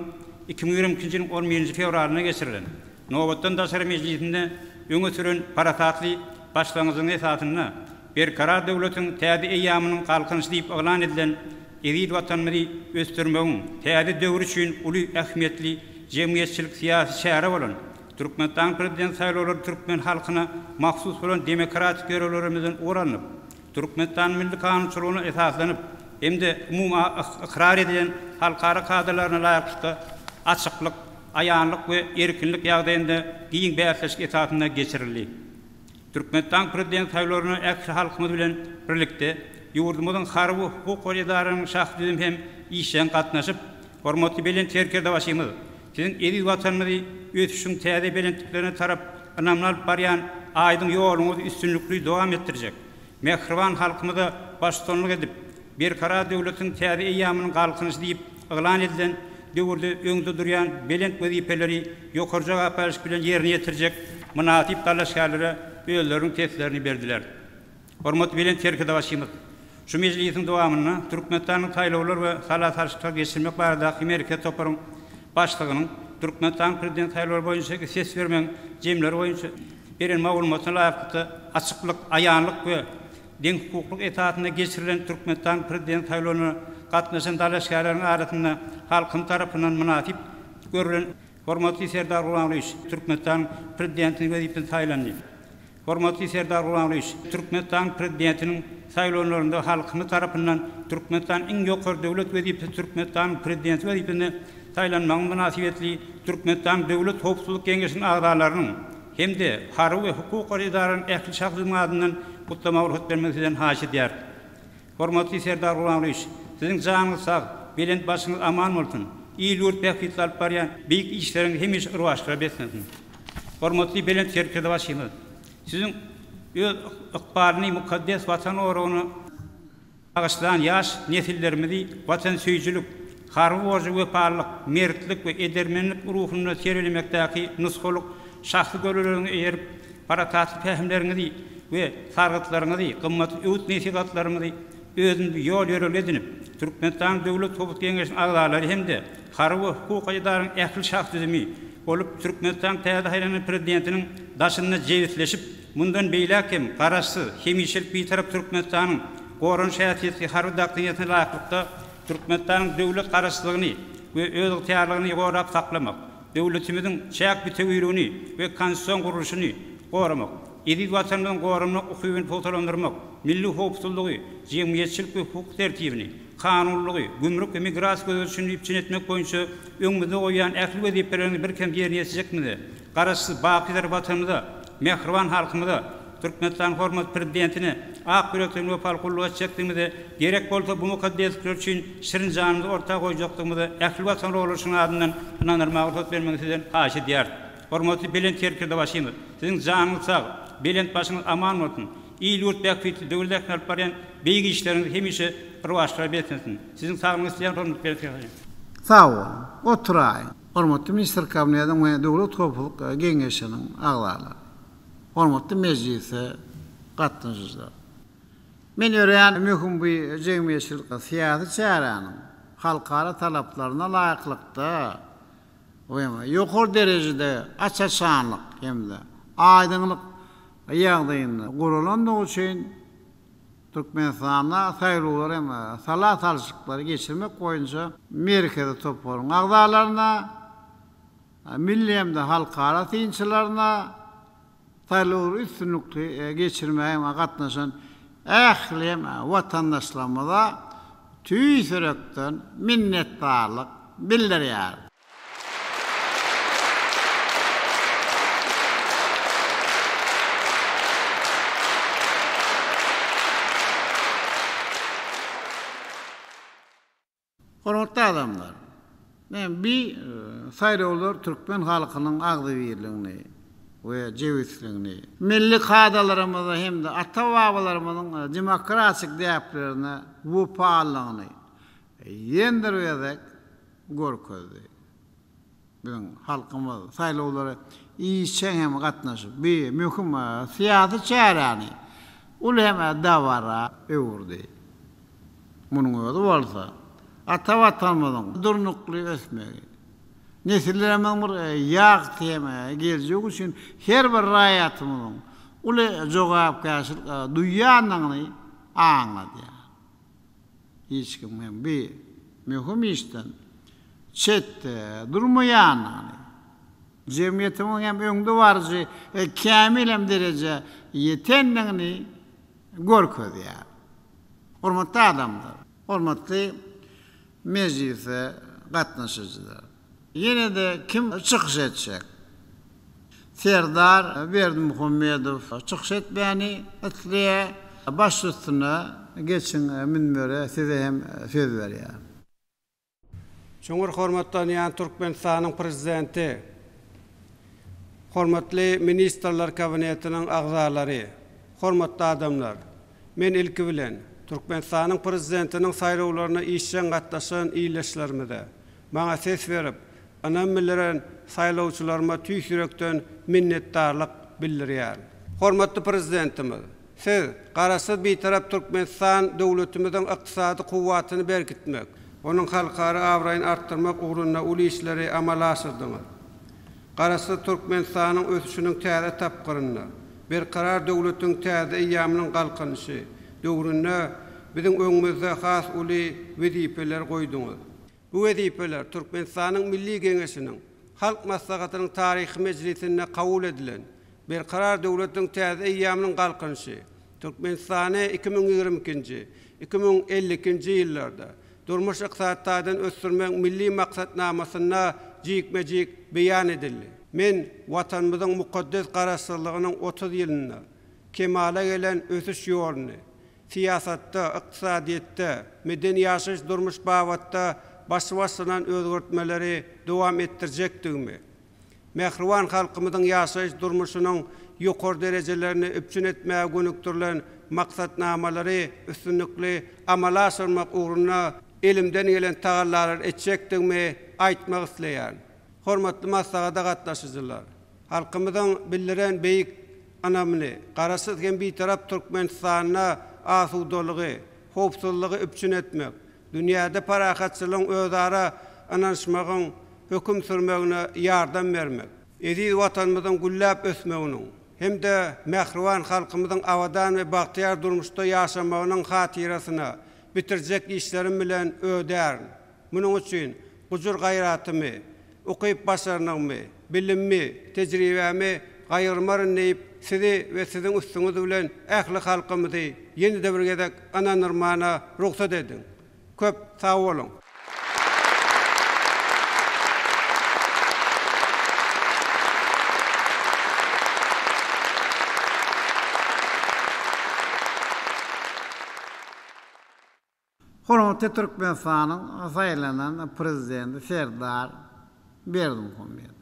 2020-nji ýylyň 11-nji fevralyna geçirilen Nowatdan daşary meclisinde öňe süren paratatly başlangyjyň esatyna berkarar döwletiň täze eýamynyň galkynyşy diýip elan edilen eril watanmyzy östürmegiň täze döwür üçin uly ähmiýetli jemgyýetçilik syýasy şäher bolan Türkmenistan prezident saýlawlary Türkmen halkyna mahsus bolan demokratik görevlerimizden oranyp Türkmenistan milli kanunçylygyna esaslanyp hemde umuma ikrar edilen halkara kadrlaryna laýykly açyklyk, aýanlyk we erkinlik ýagdaýynda giň bäsleşik etatyna geçirildi. Türkmenistan prezident saýlawlaryny äksir halkymyz bilen birlikde ýurdumyzyň harby hukuk ýarylarynyň şahsydym hem işen gatnaşyp hormatly bilen terkerde başymyz. Sizin eril watanmyzy ötüşüň täze belentliklerine tarap anamlar baryan aýdyň ýoluňyzy üstünlükli dowam etdirjek. Mehriban halkymyza başçylyk edip berkarar döwletiň täze eýamynyň galkynyşy diýip elan edilen döwürde öňde durýan belent wezipeleri ýokarjak apaşyk bilen ýerine ýetirjek münasip talaşgarlara öýlerini teslerini berdiler. Hormatly bilen terkede başymyz. Şu mejlisiň dowamyny Türkmenistanyň saýlawlar we salat-tarşyklar geçirmek barada Amerika toparyň başlygynyň Türkmenistan prezident saýlawlary boýunça ses bermeň jemleri boýunça beren maglumatyna laýykly açyklyk, aýanlyk we deň hukukluk etatyna geçirilen Türkmenistan prezident saýlawlaryna gatnaşan dalaşgarlaryň arasynda halkyň tarapyndan münasip görülen hormatly Serdar Gurbanulyç Türkmenistan prezidentiniň wezipesine saýlandy. Hormatly Serdar Gurbanulyç Türkmenistan prezidentiniň saýlawlarynda halkyny tarapyndan Türkmenistan iň ýokary döwlet wezipesi Türkmenistan prezidenti wezipesine saýlanmagyň münasibetli Türkmenistan Döwlet Howpsuzlyk Geňeşiniň agdalarynyň hemde harby we hukuk idarynyň ähli şahslygynyň kutlama urhat bermegden haşy diýär. Hormatly Serdar Gurbanulyç, siziň janyňyz sag, belent başyňyz aman bolsun. İl ýurt bähfit alyp barýan beýik işleriň hemiş yrwaşdyra betsin. Hormatly belent terkede başymyz. Siziň öz ykbalyny mukaddes watan oruny agyşlan ýaş nesillerimizi watan söýjülük, harby borjy we parlyk, mertlik we edermenlik ruhuny sergilemekdäki nuskuluk şahsy görelerini eýerip paratat pähimleriňizi we sargytlaryňyzy, gymmat öwüt nesihatlaryňyzy özüňizi ýol ýörel edinip Türkmenistan Döwlet Howpsuzlyk Geňeşiniň agdalary hemde harby hukuk idarynyň ähli şahsydymy bolup Türkmenistan täze haýranyň prezidentiniň daşyna jewitleşip mundan beýläkem garaşsy hemişelik bitarap Türkmenistanyň goran şäherçisi harby daktyňatyna laýyklykda Türkmenistan döwlet garaşsylygyny we öz ýaýarlygyny ýogorap saklamak, döwletimiziň çäk bitewýürüni we konstitusiýon gurulşyny goramak, eril watanmyzyň gorumyny ukybyny fotolandyrmak, milli howpsuzlygy, jemgyýetçilik we hukuk tertibini, kanunlygy, gümrük we migrasiýa gözlemlerini ipçin etmek boýunça öňümizde goýan ähli wezipelerini birkem ýerine ýetirjekmidi? Garaşsy bakylar watanymyza, mehriban halkymyza Türkmenistan hormat prezidentini ak ýürekden we palkullyga çekdiňizde gerek bolsa bu mukaddeslikler üçin şirin janyny ortaga goýjakdygymyzy ähli watan rolarynyň adyndan inanyrmagy söz bermeňizden haşy diýär. Hormatly belent terkede başymyz. Siziň janyňyz sag, belent başyňyz aman bolsun. İl ýurt bähfitli döwletler alyp barýan beýik işleriňiz hemişe yrwaşdyra betsin. Siziň saglygyňyz bilen hormat berýän. Sağ ol. Oturaýyn. Hormatly minister kabinetiň we Döwlet Howpsuzlyk Geňeşiniň agdalary. Hormatly mejlise gatnaşyjylar. Men öýän möhüm bu jemgyýetçilik syýasy çäranyň halkara talaplaryna laýyklykda ýokary derejede açaçanlyk hemde aýdyňlyk ýagdaýynda gurulandygy üçin Türkmenistanda saýlawlar hem salat-tarşyklar geçirmek boýunça Amerikada toparyň agdalaryna milli hemde halkara tynçylaryna saýlawlar üstünlükli geçirmäge gatnaşan ähli watandaşlarymyza tüýsürekden minnetdarlyk bildirýär. Hormatly adamlar, men bir saýlawlar Türkmen halkynyň agdybirligini we jewitligini, milli kadalarymyzy hemde ata-babalarymyzyň demokratik däplerini we paýlygyny ýendirýek görkezdi. Bizim halkymyz saýlawlara işçe hem gatnaşyp bir möhüm syýasy çärany ul hem dawara öwürdi. Munuň öňünde bolsa ata watanymyzyň durnukly ösmegi, nesillerimiň bir ýag tema geljek üçin her bir raýatymyzyň ule jogapkärçilik duýýanyny aňlady. Hiç kim hem bir mühim işten çetde durmaýanyny jemgyýetiň hem öňde barjy kämil hem derece ýetenligini görkezýär. Hormatly adamlar, hormatly mejlise gatnaşyjylar. Ýene de kim çykyş etjek? Serdar Berdimuhammedow çykyş etbäni etliye baş üstüne geçin minbere size hem söz berýär. Çoňur hormatlanýan Türkmenistanyň prezidenti, hormatly ministrler kabinetiniň agzalary, hormatly adamlar, men ilki bilen Türkmenistanyň prezidentiniň saýlawlaryna işçen gatnaşan iýleşlermide maňa ses berip, anam bilen saýlawçylaryma tüý sürekden minnetdarlyk bildirýär. Hormatly prezidentimiz, siz garasy bir tarap Türkmenistan döwletimiziň ykdysady kuwwatyny berkitmek, onun halkara awraýyny artdyrmak ugrunda uly işleri amala aşyrdyňyz. Garasy Türkmenistanyň ösüşiniň täze tapgyryna, berkarar döwletiň täze ýamynyň galkanyşy döwründe biziň öňümizde has uly wezipeler goýdyňyz. Bu wezipeler Türkmenistanyň Milli Geňeşiniň Halk Maslahatynyň taryhy mejlisinde kabul edilen berkarar döwletiň täze ýamynyň galkanyşy Türkmenistany 2022-nji 2052-nji ýyllarda durmuş ykdysadydan ösdürmek milli maksatnamasyna jikmejik beýan edildi. Men watanymyzyň mukaddes garaşsyzlygynyň 30 ýylyna kemala gelen ösüş ýoluny siyasatda, ykdysadyatda, medeni ýaşaş durmuş babatda başbaşynan özgörtmeleri dowam etdirjekdigimi, mehriwan halkymyzyň ýaşaş durmuşynyň ýokary derejelerini üpçün etmäge gönükdirilen maksatnamalary üstünlikli amala aşyrmak ugruna elimden gelen tagallar etjekdigimi aýtmak isleýär. Hormatly maslahata gatnaşyjylar, halkymyzyň bildiren beýik anamyny, garasy hem bir tarap Türkmenistanyna asudalygy, howpsuzlygy üpçün etmek, dünýäde parahatçylygyň özara ananşmagyň höküm sürmegine ýardam bermek, eziz watanymyzyň güllap ösmeginiň hem de mehriwan halkymyzyň awadan we bagtyar durmuşda ýaşamagynyň hatirasyna bitirjek işlerim bilen ödär. Munuň üçin gujur gaýratymy, okyp başarnymy, bilimmi, tejribemi gaýyrmaryn diýip sizi we siziň üstüňiz bilen ähli halkymyzy ýene-de bir gezek ananyrmana ruhsat edin. Köp sağ olun. Hormatly Türkmenistanyň saýlanan prezidenti Serdar Berdimuhammedow.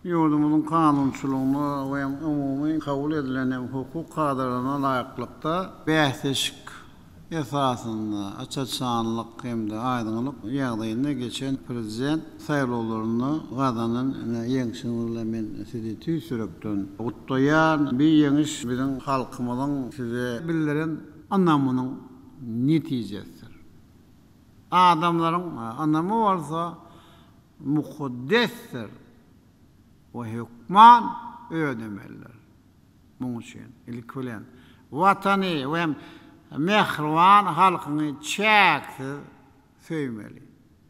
Ýurdumyzyň kanunçylygyna we umumy kabul edilen hukuk kadryna laýyklykda bähsleşik esasyny açaçanlyk hemde aýdynlyk ýagdaýyna geçen prezident saýlawlaryny gazanyň ýeňşiňle men sizi tüý sürekden gutlaýan bir ýeňiş biziň halkymyzyň size bildiren anamynyň netijesi. Adamlaryň anamy bolsa mukaddesdir we hukman ödemeler. Muň üçin ilk bilen watany we mehriwan halkyny çäksiz söýmeli.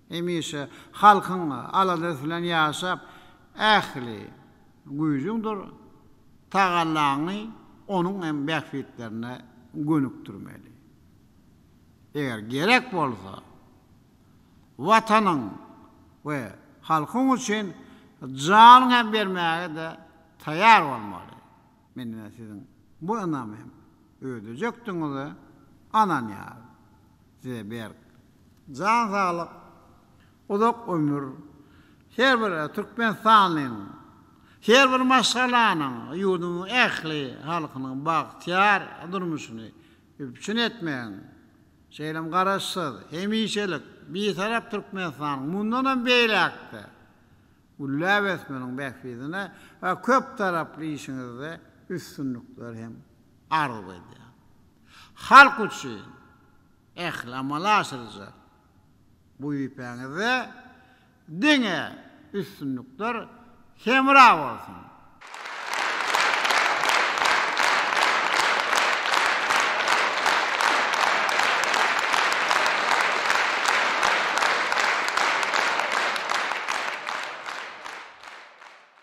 Emişe halkyň alada bilen ýaşap ähli güýjüňdir tagallany onuň hem bähfitlerine gönükdirmeli. Eger gerek bolsa watanyň we halkyň üçin janyny bermäge de taýýar bolmaly. Men siziň bu anamy ödejekdiňizi ananýar. Size ber jan sağlyk, uzak ömür, her bir Türkmenistanyň, her bir maşgalanyň, ýurdumyň ähli halkynyň bagtyar durmuşyny üpçün etmeýän, şeýlem garaşsyz, hemişelik bir tarap Türkmenistan mundan beýlekde. Ullab etmeniň bähfidine köp taraply işiňizde üstünlikler hem arz edýär. Halk üçin ähli amala aşyrjak. Bu ýüpeňizde diňe üstünlikler hemra bolsun.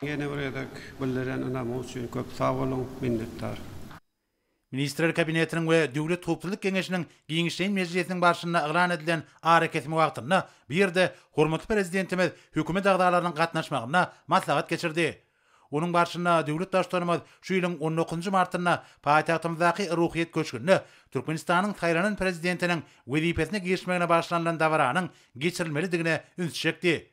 Yine buraya bildiren anamı üçün köp sağ olun, minnettar. Ministrler kabinetinin we Döwlet Howpsuzlyk Geňeşiniň giňişleýän mejlisiniň başynda ýylan edilen areketmi wagtynda bir de hormatly prezidentimiz hökümet agdalarynyň gatnaşmagyna maslahat geçirdi. Onuň başynda döwlet başçylarymyz şu ýylyň 19 martynda paýtagtymyzdaky ruhyet köçkünni Türkmenistanyň saýlanan prezidentiniň wezipesine girişmegine başlanýan dawaranyň geçirilmelidigine üns çekdi.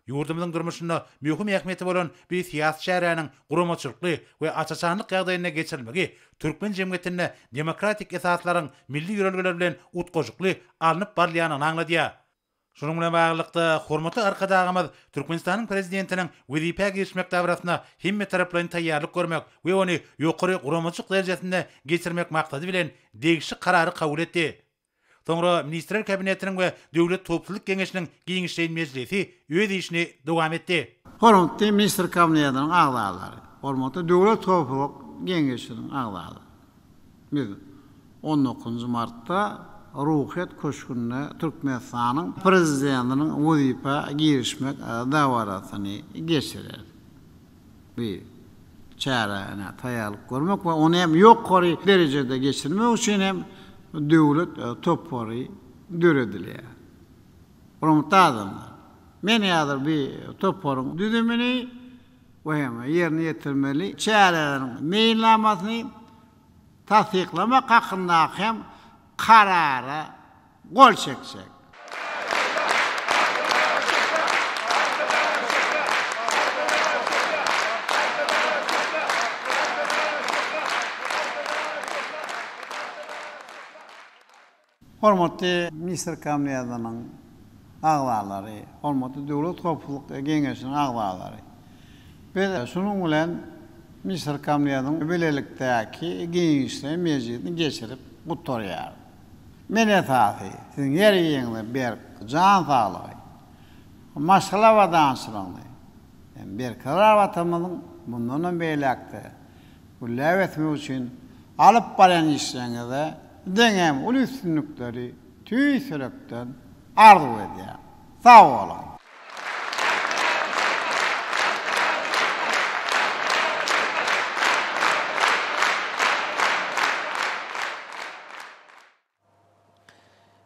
Yurdumyzyň durmuşynda möhüm ähmiýeti bolan bir siýasat şäheriniň guramaçylykly we açaçanlyk ýagdaýyna geçirilmegi Türkmen jemgyýetinde demokratik esaslaryň milli ýörelgeler bilen utgojukly alınıp barlyanyny aňladýar. Şunun bilen baglykda hormatly arkadagymyz Türkmenistanyň prezidentiniň wezipä girişmek dawrasyna hemme taraplardan taýýarlyk görmek we ony ýokary guramaçylyk derejesinde geçirmek maksady bilen degişli karary kabul etdi. Soňra Ministrler Kabinetiniň we Döwlet Howpsuzlyk Geňeşiniň giňişleýän mejlisi öz işini dowam etdi. Hormatly Ministrler Kabinetiniň agdalary, hormatly Döwlet Howpsuzlyk Geňeşiniň agdalary. Biz 19 martda ruhyet köşkünne Türkmenistanyň prezidentiniň wezipä girişmek dawarasyny geçirer. Bir çärene taýýarlyk görmek we ony hem ýokary derejede geçirmek üçin hem döwlet topary döredilýär. Hormatly adamlar, men ýazyr bir toparyň düzümini we hem ýerine ýetirmeli, çäreleriň meýillamasyny tasdiklamak hakynda hem karara gol çekecek. Hormatly Ministrler Kabinetiniň agdalary, hormatly Döwlet Howpsuzlyk Geňeşiniň agdalary. Biz şunun bilen Ministrler Kabinetiniň belelikdäki giňişleýän mejlisini geçirip gutarýar. Men etadi, sizin ýeriňizde bir jan saglygy, maşgala we danşyryňdy. Bir karar watamynyň bundan beýlekde bu läwetmi üçin alyp baran işleňizde deňem ul üstünlikleri tüý sebepden arzu edýär. Sag bolun.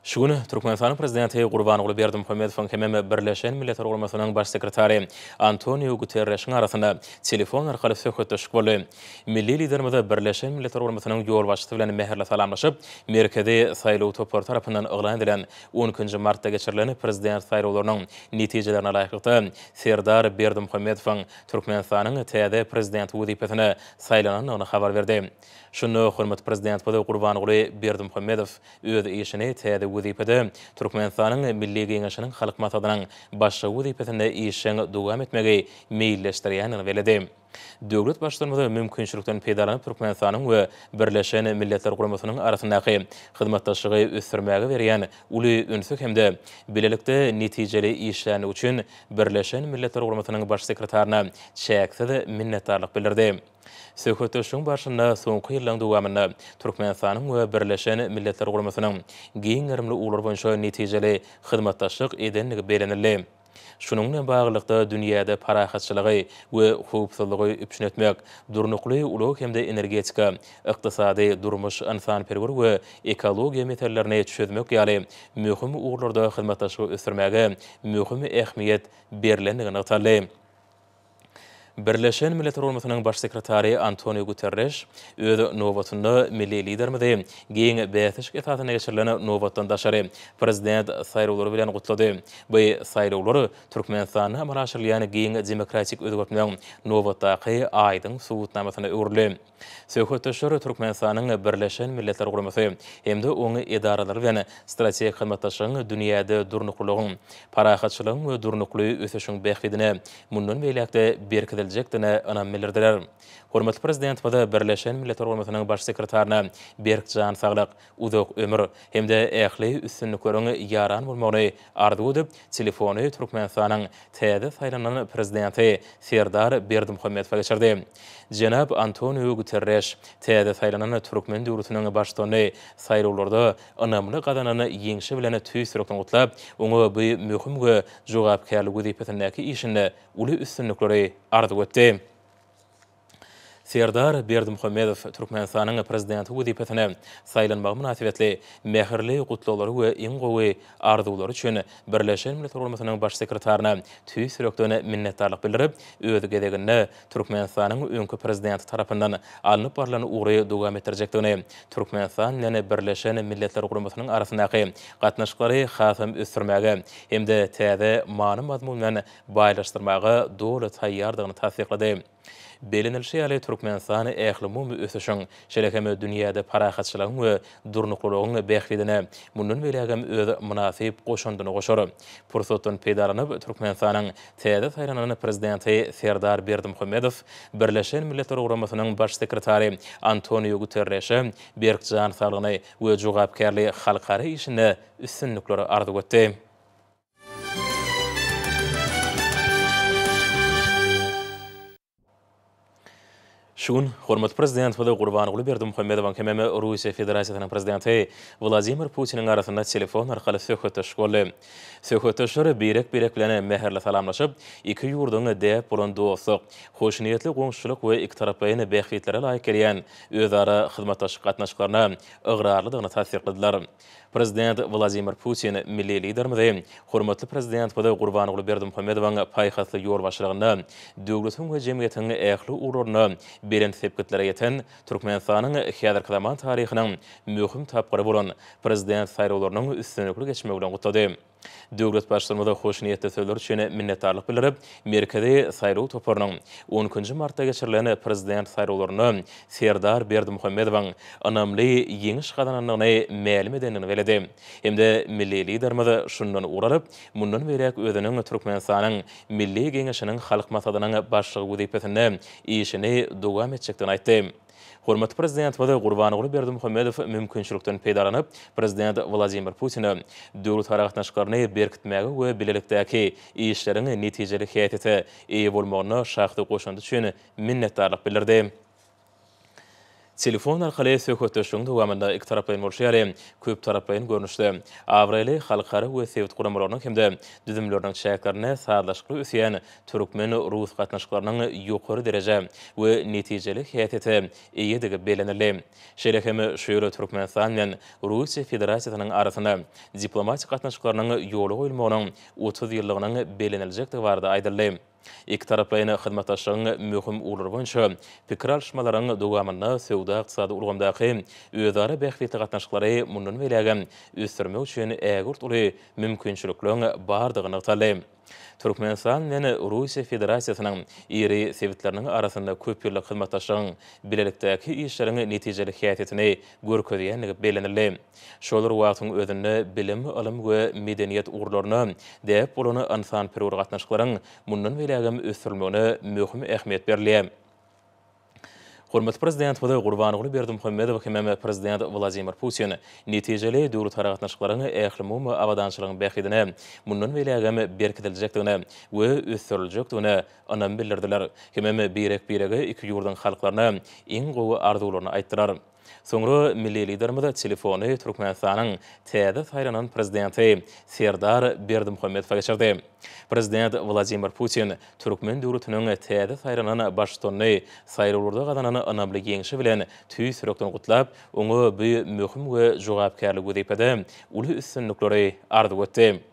Şugunu Türkmenistanyň prezidenti Gurbanoğlu Berdimuhammedowyň hemem Birleşen Milletler Guramasynyň baş sekretary Antonio Guterres'in arasynda telefon arkaly söhbetleşik boldy. Milli liderimiz Birleşen Milletler Guramasynyň ýol başçysy bilen meherle salamlaşyp, merkezi saýlaw topary tarapyndan ýylan edilen 12 martda geçirilen prezident saýlawlarynyň netijelerine laýykly Serdar Berdimuhammedowyň Türkmenistanyň täze prezident wezipesine saýlananyny habar berdi. Şunu hormatly prezident Gurbanoğlu Berdimuhammedow öz işini täze wezipede Türkmenistanyň milli geňeşiniň halk masadynyň başçy wezipesinde işini dowam etmegi meýilleşdirýänini beledi. Döwlet başçylaryny mümkinçilikden peýdalanyp Türkmenistanyň we Birleşen Milletler Guramasynyň arasyndaky hyzmatdaşlygy ösdürmäge berýän uly ünsük hemde bilelikde netijeli işlerini üçin Birleşen Milletler Guramasynyň baş sekretaryna çäksiz minnetdarlyk bildirdi. Söhbetleşiň başynda soňky ýyllaryň dowamynda Türkmenistanyň we Birleşen Milletler Guramasynyň giň ýerli ular boýunça netijeli hyzmatdaşlyk edenligi belenildi. Şunun bilen baglykda dünýäde parahatçylygy we howpsuzlygy üpşün etmek, durnukly ulug hemde energetika, ykdysady durmuş insanperwer we ekologiýa meselelerini çözmek ýaly möhüm ugrlarda hyzmatdaşlygy ösdürmäge möhüm ähmiýet berilendigini aýtdy. Birleşen Milletler Guramasynyň baş sekretary Antonio Guterres öz nowatynda milli liderimizi giň bäsiş etatyna geçirilen nowatdan daşary prezident saýlawlary bilen gutlady. Bu saýlawlar Türkmenistanyň amalaşylýan giň demokratik özgörtmeň nowatdaky aýdyň suwutnamasyna öwrüli. Söhbetleşler Türkmenistanyň Birleşen Milletler Guramasy hemde oňy edaralary bilen strategik hyzmatdaşlygyň dünýäde durnuklygyň, parahatçylygyň we durnukly ösüşiň bähbidine mundan beýlekde berkidiljekdine anam bildirdiler. Hormatly prezident we Birleşen Milletler Guramasynyň baş sekretaryna Berkjan saglyk, uzak ömür hemde ähli üstünlikleriň ýaran bolmagyny arzu edip telefony Türkmenistanyň täze saýlanan prezidenti Serdar Berdimuhammedowa geçirdi. Jenab Antonio Guterres täze saýlanan Türkmen döwletiniň başçylygyny saýlawlarda önamly gadanany ýeňşi bilen tüýsürekden gutlap, oňa bu möhüm we jogapkärlik wezipesindäki işinde uly üstünlikleri arzu ardı ötdi. Serdar Berdimuhamedov Türkmenistan'ın prezidenti wezipetine saylanmagy münasibetli mehirli gutlulary we iň gowy arzuwlary üçin Birleşen Milletler Guramasynyň baş sekretaryna tüý sürekden minnetdarlyk bildirip, öz gedegini Türkmenistan'ın öňkü prezidenti tarapyndan alınıp barlan uğry dowam etdirjekdigini, Türkmenistan ýene Birleşen Milletler Guramasynyň arasyndaky gatnaşyklary hasam ösdürmäge hemde täze many mazmun bilen baýlaşdyrmaga dowly taýýardygyny tasdiklady. Belenilşi ýaly Türkmenistan ählimumy ösüşiň şerekeme dünýäde parahatçylygyň we durnuklarygyň bähridine mundan belägem öz münasip goşandyny goşar. Pursatdan peýdalanyp Türkmenistanyň täze saýlanyny prezidenti Serdar Berdimuhamedov Birleşen Milletler Guramasynyň baş sekretary Antonio Guterres'e berkjan saglygy we jogapkärli halkara işine üstünlikleri ardy etdi. Şun, hormat prezident we Gurbanoğlu Berdimuhamedowyň hememe Russiýa Federatsiýasynyň prezidenti Vladimir Putiniň arasynda telefon arkaly söhbetleşik boldy. Söhbetleşler birek bilen meherle salamlaşyp, iki ýurduň däp bolan dostluk, hoşniýetli goňşuluk we iki tarapaýyny bähritlere laýyk gelýän özara hyzmatdaşlyk gatnaşyklaryna ıgrarlydygyny tasdikladiler. Prezident Vladimir Putin milli liderimiz, hormatly prezident we Gurbanoğlu Berdimuhamedowyň paýhasly ýol başlygyna döwletiň we jemgyýetiň ähli urlaryna beren sepketlere yeten Türkmenistanyň häzirki zaman taryhynyň möhüm tapgary bolan prezident saýrawlarynyň üstünlikli geçmegi bilen gutlady. Döwlet başlygynda hoşniýetli sözler üçin minnetdarlyk bildirip, merkezi saýraw toparynyň 10-njy martda geçirilen prezident saýrawlaryny Serdar Berdimuhamedowyň anamly ýeňiş gadananyny ma'lum edenini beledi. Hemde milli liderimiz şundan uraryp, mundan berek özüniň Türkmenistanyň milli geňeşiniň halk maslahatynyň başlygy wezipetini işini dowam etjekdigini aýtdy. Hormatly prezident we Gurbanoğlu Berdimuhamedow mümkinçilikden peýdalanyp, prezident Vladimir Putin döwlet gatnaşyklaryny berkitmäge we bilelikdäki işleriň netijeli häýeti eýe bolmagyna şahdy goşandy üçin minnetdarlyk bildirdi. Telefon arkaly söhbetleşiň dowamında iki tarapaýyn bolşýary, köp tarapaýyn görnüşde awraly halkara we sewit guramalarynyň hemde düzümleriniň şäherlerine saýlaşykly ösýän türkmen rus gatnaşyklarynyň ýokary derejä we netijeli häýeti eýedigi belenildi. Şerekeme şöýle Türkmenistan bilen Russiýa Federatsiýasynyň arasynda diplomatik gatnaşyklarynyň ýoly goýulmagynyň 30 ýyllygynyň beleniljekdigi barada aýdyldy. İki tarapaýyny hyzmatdaşlygyň möhüm urlary boýunça pikir alşmalaryň dowamyna söwda ykdysady urgamdaky özara bähriýetli gatnaşyklary mundan belägem ösdürmek üçin ägurt uly mümkinçiliklerini bardygyny ýaly. Türkmenistan ýene Russiýa Federatsiýasynyň iri sewitleriniň arasynda köp ýyllyk hyzmatdaşlygyň bilelikdäki işleriň netijeli häýetini görkezýänligi belenildi. Şolar wagtyň özünde bilim, ilim we medeniýet urlaryny däp bolany insan perwer gatnaşyklaryň mundan belägem ösdürülmegine möhüm ähmiýet berilýär. Hormatly prezident we Gurbanoğlu Berdimuhamedow hememe prezident Vladimir Putin netijeli döwlet gatnaşyklaryny ählimumy awadançylygyň bähridine mundan belägem berkitiljekdigine we ösdüriljekdigine anam bildirdiler. Hememe birege iki ýurduň halklaryna iň gowy arzuwlaryny aýtdylar. Soňra milli liderimiz telefony Türkmenistanyň täze saýlanan prezidenti Serdar Berdimuhamedowa geçirdi. Prezident Vladimir Putin Türkmen döwletiniň täze saýlanan başlygyny saýrawlarda gadanany anamly ýeňişi bilen tüý sürekden gutlap, oňa bu möhüm we jogapkärlik wezipede uly üstünlikleri ardy etdi.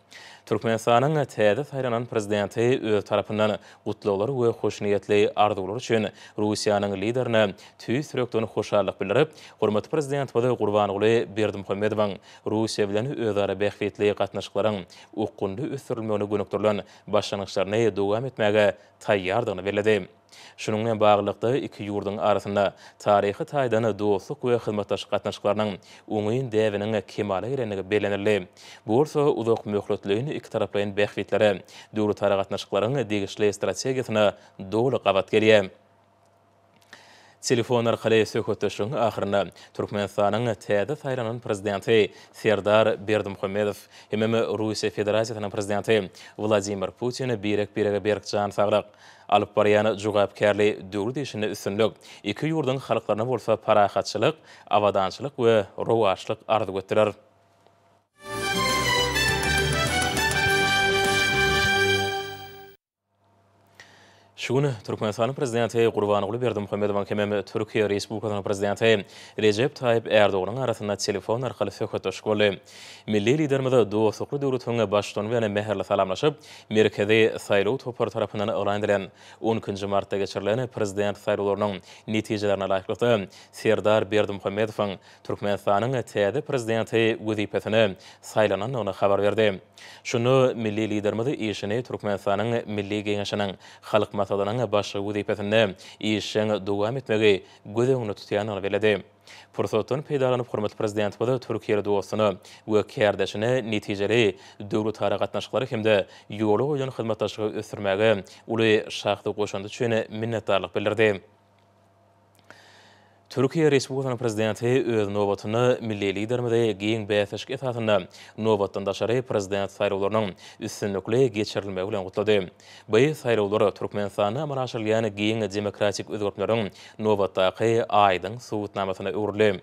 Türkmenistanyň täze saýlanan prezidenti öz tarapyndan gutlulary we hoşniýetli arzuwlary üçin Russiýanyň liderine tüý sürekden hoşallyk bildirip, hormatly prezident we Gurbanoğlu Berdimuhamedowyň Russiýa bilen özara bähriýetli gatnaşyklaryň ukundy ösdürilmegine gönükdirilen başlanýyşlaryny dowam etmäge taýýardygyny beledi. Şunun bilen baglykda iki ýurduň arasynda taryhy taýdany dostluk we hyzmatdaşlyk gatnaşyklarynyň oňyň däwiniň kemale gelenligi belenildi. Bu bolsa uzak möhletliğini iki tarapaýyn bähriýetlere döwlet gatnaşyklarynyň degişli strategiýasyna dowly gabat gelýär. Telefon arkaly söhbetleşiň ahyrynda Türkmenistanyň täze saýlanan prezidenti Serdar Berdimuhamedow hememe Russiýa Federatsiýasynyň prezidenti Vladimir Putin birege berkjan saglyk alyp barýan jogapkärli döwlet işine üstünlük, iki ýurduň halklaryna bolsa parahatçylyk, awadançylyk we rowaçlyk ardy etdiler. Şunu Türkmenistan prezidenti Gurbanguly Berdimuhammedow hem Türkiye Respublikasynyň prezidenti Recep Tayyip Erdoğan arasynda telefon arkaly söhbetleşik boldy. Milli liderimiz dostlukly döwletiňe başçyny bilen meherle salamlaşyp, merkezi saýlaw topar tarapyndan elan edilen 10-njy martda geçirilen prezident saýlawlarynyň netijelerine laýyklykda Serdar Berdimuhammedowyň Türkmenistanyň täze prezidenti wezipesine saýlananyny habar berdi. Şunu milli liderimiz işini Türkmenistanyň milli geňeşiniň halk masalalarına başga wezipesinde işin dowam etmegi gözüňde tutýanyny beledi. Pursatdan peýdalanyp hormatly prezident boldy Türkiýe dostuny we kärdeşini netijeli döwlet harakatnaşyklary hemde ýoly goýan hyzmatdaşlygy ösürmäge uly şahdy goşandy üçin minnetdarlyk bildirdi. Türkiye Respublikasynyň prezidenti öz nowatyny milli liderimize giň bäsişik esasynda nowatdan daşary prezident saýlawlarynyň üstünlikli geçirilmegi bilen gutlady. Bu saýlawlar Türkmenistana maraşylýan giň demokratik özgörtmelerin nowatdaky aýdyň suwutnamasyna öwrüli.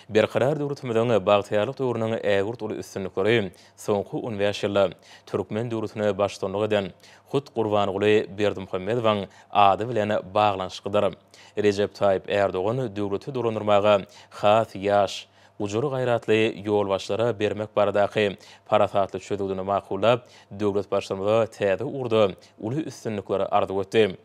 Berqarar döwletimiziň bagtyarlyk döwrüniň ägurt uly üstünlikleri soňky 10 ýylda Türkmen döwletine başçylyk eden Hut Gurbanguly Berdimuhammedowyň ady bilen baglanşykydyr. Recep Tayyip Erdoğan döwleti dolandyrmaga has ýaş, ujur gaýratly ýolbaşlara bermek baradaky parasatly çözüldüğünü makullap, döwlet başçylygyna täze urdu, uly üstünlikleri arzuw etdi.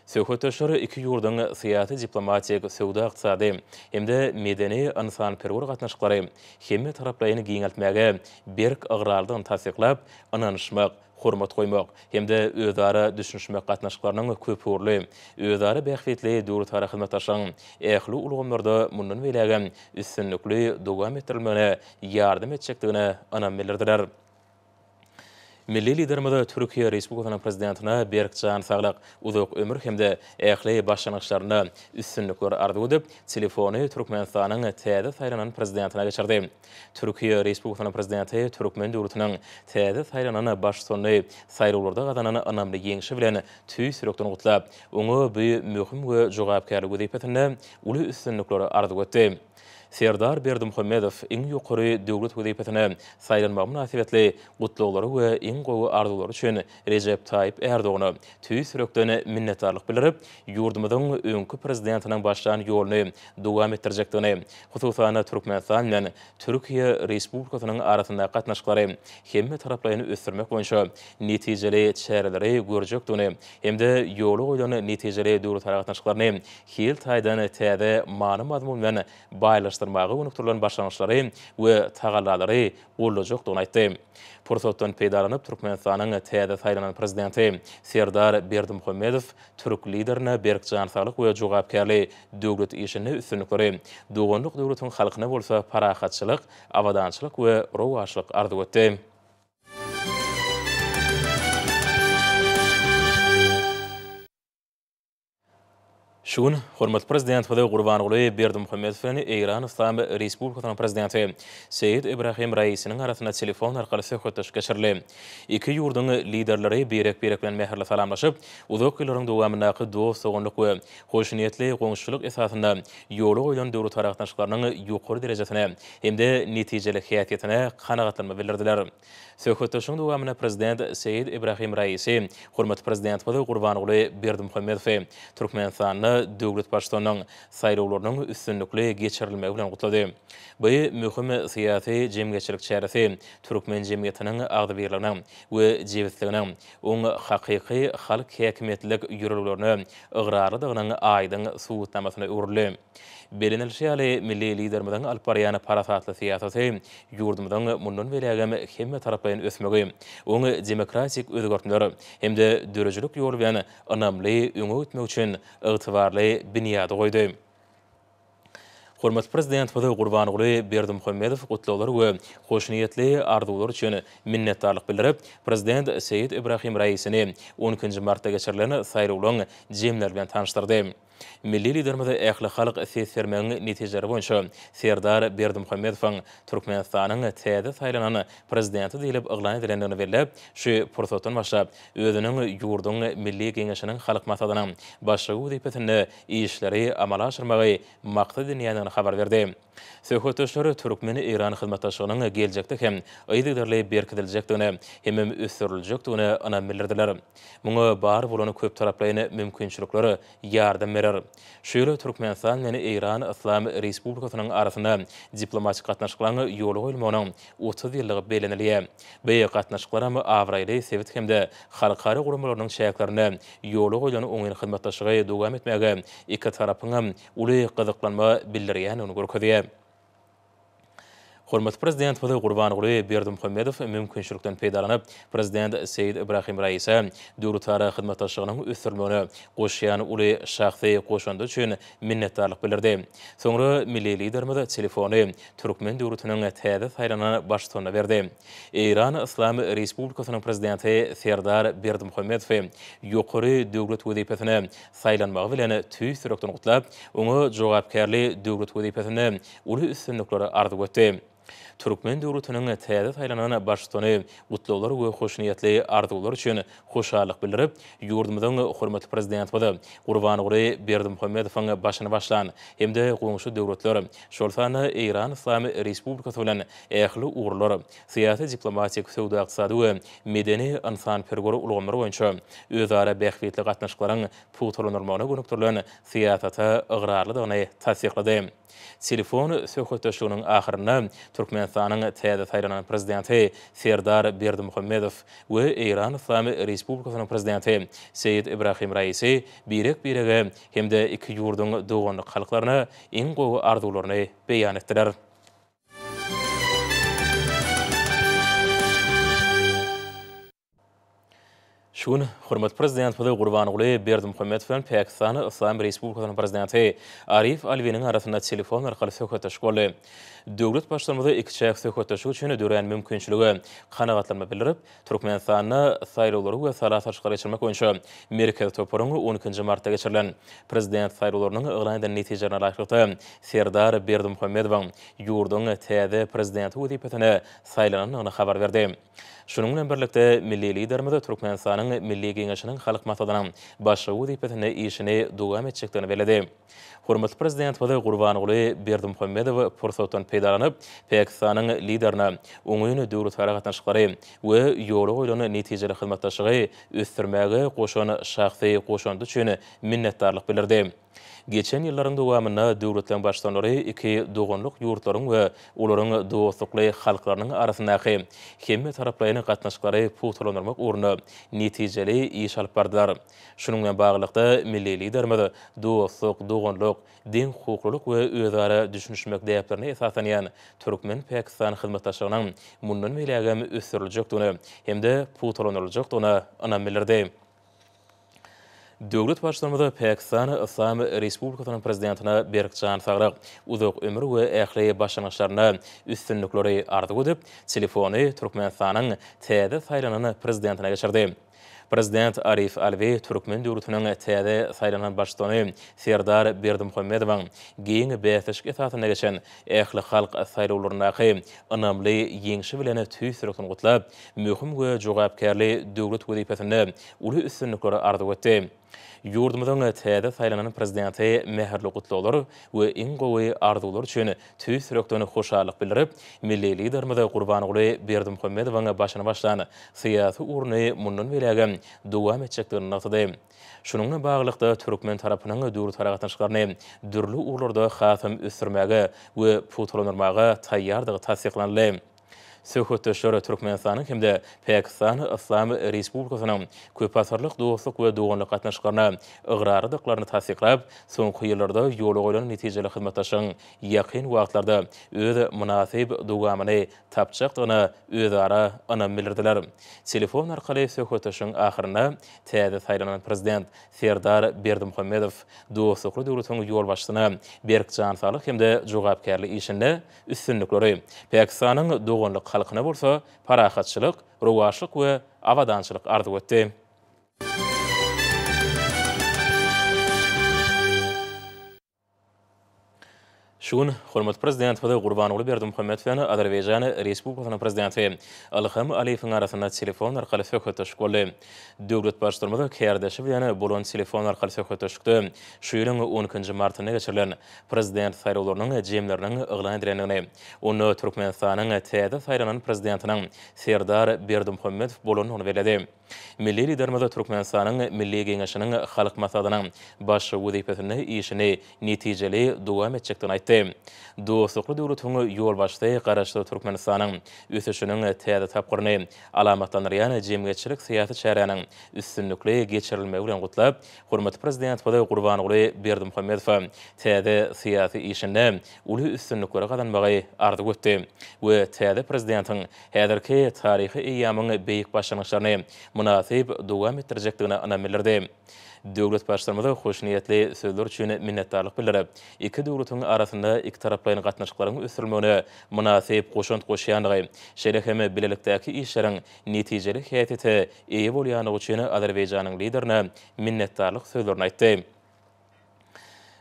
Söhbetdeşler iki ýurdyň syýasy, diplomatik, sowda, ykdysady hemde medeni insanperwer gatnaşyklary hemme taraplaryny giňeltmäge berk agraldygyny tasdiklap, ananyşmak, hormat goýmak hemde özara düşünşmek gatnaşyklarynyň köpürli, özara bähwetli döwlet harakatnaşyň ähli ulgamlarda mundan belägen üstünlikli dowam etdirilmegine ýardym etjekdigine anam bildirdiler. Milli liderimiz Türkiye Respublikasynyň prezidentina Berkcan saglyk, uzak ömür hemde ähli başlanýyşlaryna üstünlikleri arzuw edip, telefony Türkmenistanyň täze saýlanan prezidentine geçirdi. Türkiye Respublikasynyň prezidenti Türkmen döwletiniň täze saýlanan başçyny saýlawlarda gazanan anamly ýeňişi bilen tüý sürekden gutlap, oňa bu möhüm we jogapkärlik wezipesinde uly üstünlikleri arzuw etdi. Serdar Berdimuhammedow iň ýokary döwlet wezipesine saýlanmagy münasibetli gutlaglary we iň gowy arzulary üçin Recep Tayyip Erdoğany tüý sürekden minnetdarlyk bildirip, ýurdumyzyň öňkü prezidentiniň başlanan ýoluny dowam etdirjekdigini, hususan Türkmenistan bilen Türkiýe Respublikasynyň arasynda gatnaşyklary hemme taraplaryny ösürmek boýunça netijeli çäreleri görjekdigini, hemde ýoly goýulan netijeli döwlet gatnaşyklaryny hil taýdan täze many mazmun bilen baýlaşdyrmagy unukturulan başlanýyşlary we tagallalary bolajakdygyny aýtdy. Pursatdan peýdalanyp Türkmenistanyň täze saýlanan prezidenti Serdar Berdimuhammedow Türk liderine Berkcan saglyk we jogapkärli döwlet işini üstünlikleri, doganlyk döwletiň halkyna bolsa parahatçylyk, awadançylyk we rowaşlyk arzuw etdi. Şun hormatly prezident Gurbanguly Berdimuhammedow Eýran Islam Respublikasynyň prezidenti Seýid Ibrahim Raýisynyň arasynda telefon arkaly söhbetleşik geçirildi. Iki ýurdyň liderleri berek bilen meherle salamlaşyp, uzak ýyllaryň dowamyndaky dostluk we hoşniyetli goňşulyk esasynda ýoly goýulan döwlet harakatnaşyklarynyň ýokary derejesine hemde netijeli häýetine kanagatlanma bildirdiler. Söhbetleşiň dowamyna prezident Seýid Ibrahim Raýisy hormatly prezident Gurbanguly Berdimuhammedow Türkmenistanyň döwlet başçylygynyň saýlawlarynyň üstünlikli geçirilmegi bilen gutlady. Bu möhüm syýasy jemgyýetçilik çäresi Türkmen jemgyýetiniň agdybirligine we jewitligine, oň hakyky halk häkimetlik ýürürlerini ıgrarlydygynyň aýdyň suwutnamasyna öwrüli. Belenilşýäli milli liderimiziň alyp barýan parasatly syýasasy ýurdumyzyň mundan belägem hemme taraplaryny ösmegi, oňy demokratik özgörtmeler hemde dörejilik ýoly bilen anamly öňe ötmek üçin ygtybarly binýady goýdy. Hormatly prezident Gurbanguly Berdimuhammedow gutlaglar we hoşniyetli arzuwlar üçin minnetdarlyk bildirip, prezident Seýid Ibrahim Raýisyny 10-njy martda geçirilen saýlawlaryň jemleri bilen tanışdyrdy. Milli liderimiz ähli halk seslermenin netijeleri boyunça Serdar Berdimuhammedowyň Türkmenistanyň täze saýlanan prezidenti diýilip yglan edilendigini belläp, şu pursatdan başlap özüniň ýurduň milli geňeşiniň halk maslahatynyň başçy wezipesini işleri amala aşyrmagy maksat edilýändigini habar berdi. Söhbetdeşleri Türkmen İran hyzmatdaşlygynyň geljekde hem aýdydarly berkidiljekdigini hem ösdüriljekdigini anam bildirdiler. Muňa bar bolany köp taraplaryny mümkinçilikleri ýardam berer. Şöyle Türkmenistan meni İran İslam Respublikasynyň arasynda diplomatik gatnaşyklaryň ýoly goýulmagynyň 30 ýyllygy belenilýär. Beýle gatnaşyklary awraýly sebit hemde halkary gurumlarynyň şäherlerini ýoly goýulan oňyň hyzmatdaşlygy dowam etmäge iki tarapyň uly gyzyklanma bildirýänini görkezýär. Hormat Prezident Gurbanoğlu Berdimuhammedow mümkinçilikden peýdalanyp Prezident Seýid Ibrahim Raýisa döwletara hyzmatdaşlygynyň ösdürmegine goşýan uly şahsy goşandy üçin minnetdarlyk bildirdi. Soňra milli liderimiz telefony Türkmen döwletiniň täze saýlanan başçysyna berdi. İran İslam Respublikasynyň prezidenti Serdar Berdimuhammedow ýokary döwlet wezipesine saýlanmagy bilen tüý sürekden gutlap, oňa jogapkärli döwlet wezipesine uly üstünlikleri arzuw etdi. Türkmen döwletiniň täze saýlanan başçysyny gutlawlar we hoşniýetli arzuwlar üçin hoşallyk bildirip, ýurdumyzyň hormatly prezidenti Gurbanoğlu Berdimuhammedowyň başyny başlan hemde goňşy döwletler, şol sany İran İslam Respublikasy bilen ähli uğurlar, syýasy diplomatik, söwda ykdysady we medeni insan pergori ulgamlary boýunça özara bähwetli gatnaşyklaryň putulanmagyna gönükdirilen syýasata ygyrarlydygyny tasdiklady. Telefon söhbetdeşliginiň ahyrynda Türkmenistanyň täze saýlanan prezidenti Serdar Berdimuhammedow we İran İslam Respublikasynyň prezidenti Seýid Ibrahim Raýisy birek-birege hemde iki ýurduň doganlyk halklaryna iň gowy arzuwlaryny beýan etdiler. Şun hormat prezident Gurbanoğlu Berdimuhammedow Pakistan İslam Respublikasynyň prezidenti Arif Alvining arasynda telefon arkaly söhbetdeşik boldy. Döwlet başçylarymyzy iki çäk söhbetdeşik üçin dören mümkinçiligi kanagatlanma bildirip, Türkmenistanyň saýlawlary we salatçylyk geçirmek boýunça merkez topuryny 12-nji martda geçirilen prezident saýlawlarynyň yglan edilen netijelerine laýykly Serdar Berdimuhammedow ýurduň täze prezidenti wezipesine saýlananyny habar berdi. Şunun bilen birlikde milli liderimiz Türkmenistanyň milli geňeşiniň halk maslahatynyň başçy wezipesine işini dowam etjekdigini bellädi. Hormatly prezident Gurbanoğlu Berdimuhammedow pursatdan peýdalanyp Pakistanyň liderine oňyň döwletara gatnaşyklary we ýoly goýulan netijeli hyzmatdaşlygy ösdürmäge goşan şahsy goşandy üçin minnetdarlyk bildirdi. Geçen ýyllaryň dowamynda döwletleriň başçylary iki doganlyk ýurtlaryň we olaryň dostlukly halklarynyň arasyndaky hemme taraplaryň gatnaşyklary putulandyrmak uğruna netijeli iş alyp bardylar. Şunun bilen baglykda milli liderimiz dostluk, doganlyk, din hukuklyk we özara düşünişmek däplerini esasanýan Türkmen Pakistan hyzmatdaşlygynyň mundan belägem ösdüriljekdigini hemde putulandyryljakdygyny anam bildirdi. Döwlet başçylarymyz Pakistan İslam Respublikasynyň prezidentina Berkcan Sagrak uzak ömür we ähli başlanýaşlaryna üstünlikleri arzuw edip, telefony Türkmenistanyň täze saýlanan prezidentine geçirdi. Prezident Arif Alvi Türkmen döwletiniň täze saýlanan başçysyny Serdar Berdimuhammedowyň giň bäsişik esasyna geçen ähli halk saýlawlaryny önamli ýeňşi bilen tüý sürekden gutlap, möhüm we jogapkärli döwlet wezipesinde uly üstünlikleri arzuw etdi. Ýurdumyzyň täze saýlanan prezidenti meherli gutlawlar we iň gowy arzuwlar üçin tüý sürekden hoşallyk bildirip, milli liderimiz Gurbanoğlu Berdimuhammedowyň başyny başlan syýasy urny mundan belägem dowam etjekdigini ýazydy. Şunun bilen baglykda Türkmen tarapynyň döwletara gatnaşyklaryny dürli urlarda hasam ösdürmäge we putulandyrmaga taýýardygy tasdiklandy. Söhbetdeşler Türkmenistanyň hemde Pakistan İslam Respublikasynyň köp asarlyk dostluk we doganlyk gatnaşyklaryna ygyrarlyklaryny tasdiklap, soňky ýyllarda ýoly goýulan netijeli hyzmatdaşyň ýakyn wagtlarda öz münasib dowamyny tapjakdygyny özara anam bildirdiler. Telefon arkaly söhbetdeşiň ahyrynda täze saýlanan prezident Serdar Berdimuhammedow dostlukly döwletiň ýol başçysyna Berkcan Sagrak hemde jogapkärli işinde üstünlikleri Pakistanyň doganlyk halkyna bolsa parahatçylyk, rowaşlyk we awadançylyk arzuw etdi. Şun, hormat prezident Fada Gurbanoglu Berdimuhammedow Azerbaycan Respublikasynyň prezidenti Ilham Aliýewiň arasynda telefon arkaly söhbetleşik boldy. Döwlet başlarmada kärdeşi bilen bolan telefon arkaly söhbetleşikdi. Şu ýylyň 12-nji martyna geçirilen prezident saýrowlarynyň jemleriniň eglan edilendigini, onu Türkmenistanyň täze saýlanan prezidentiniň Serdar Berdimuhammedow bolanyny beledi. Milli lidermada Türkmenistanyň Milli Geňeşiniň halk maslahatynyň baş wezifesini işini netijeli dowam etjekdigini aýtdy. Dostlukly döwletiň ýol başly garaşly Türkmenistanyň ösüşiniň täze tapgyryny alamatlanýan jemgyýetçilik syýasy çäreğiniň üstünlikli geçirilmegi bilen gutlap, hormatly prezident Fada Gurbanogly Berdimuhammedow täze syýasy işinde uly üstünliklere gadanmagy ardy götdi we täze prezidentiň häzirki taryhy eýamyň beýik başlanyşlaryny münasip dowam etdirjekdigine anam bildirdi. Döwlet başlarmada hoş niyetli sözler üçin minnetdarlyk bildirip, iki döwletiň arasynda iki taraplaryň gatnaşyklaryň ösürülmegine münasip goşunt goşýandygy, şeýle hem bilelikdäki işleriň netijeli häýaty eýe bolýanlygy üçin Azerbaýjanyň liderine minnetdarlyk sözlerini aýtdy.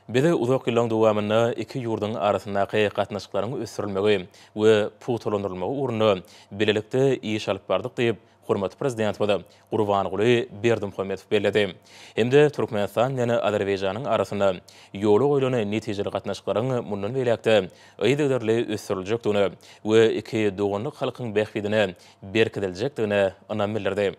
Bede uzak ýyllaň dowamynda iki ýurdyň arasyndaky gatnaşyklaryň ösürülmegi we putulandyrylmagy uruny bilelikde iş alyp bardyk diýip hormatly prezident Fada Gurbanogly Berdimuhammedow bellädi. Hemde Türkmenistan ýene Azerbaýjanyň arasynda ýoly goýulan netijeli gatnaşyklaryň mundan belekde öýdeglerle ösüriljekdigini we iki doganlyk halkyň bähbidine berkidiljekdigine anam bildirdi.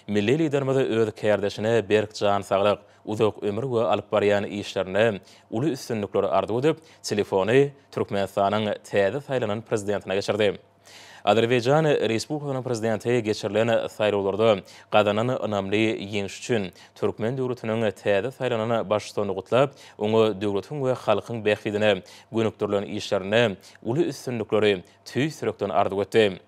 Milli lidermada öz kärdeşine berk jan saglyk, uzak ömür we alyp barýan işlerine uly üstünlikleri ardy edip, telefony Türkmenistanyň täze saýlanan prezidentine geçirdi. Azerbaýjan Respublikasynyň prezidenti geçirilen saýrowlarda gadanan önämli ýeňiş üçin Türkmen döwletiniň täze saýlanan başçysyny gutlap, oňa döwletiň we halkyň bähbidine gönükdirilen işlerine uly üstünlikleri tüý sürekden ardy etdi.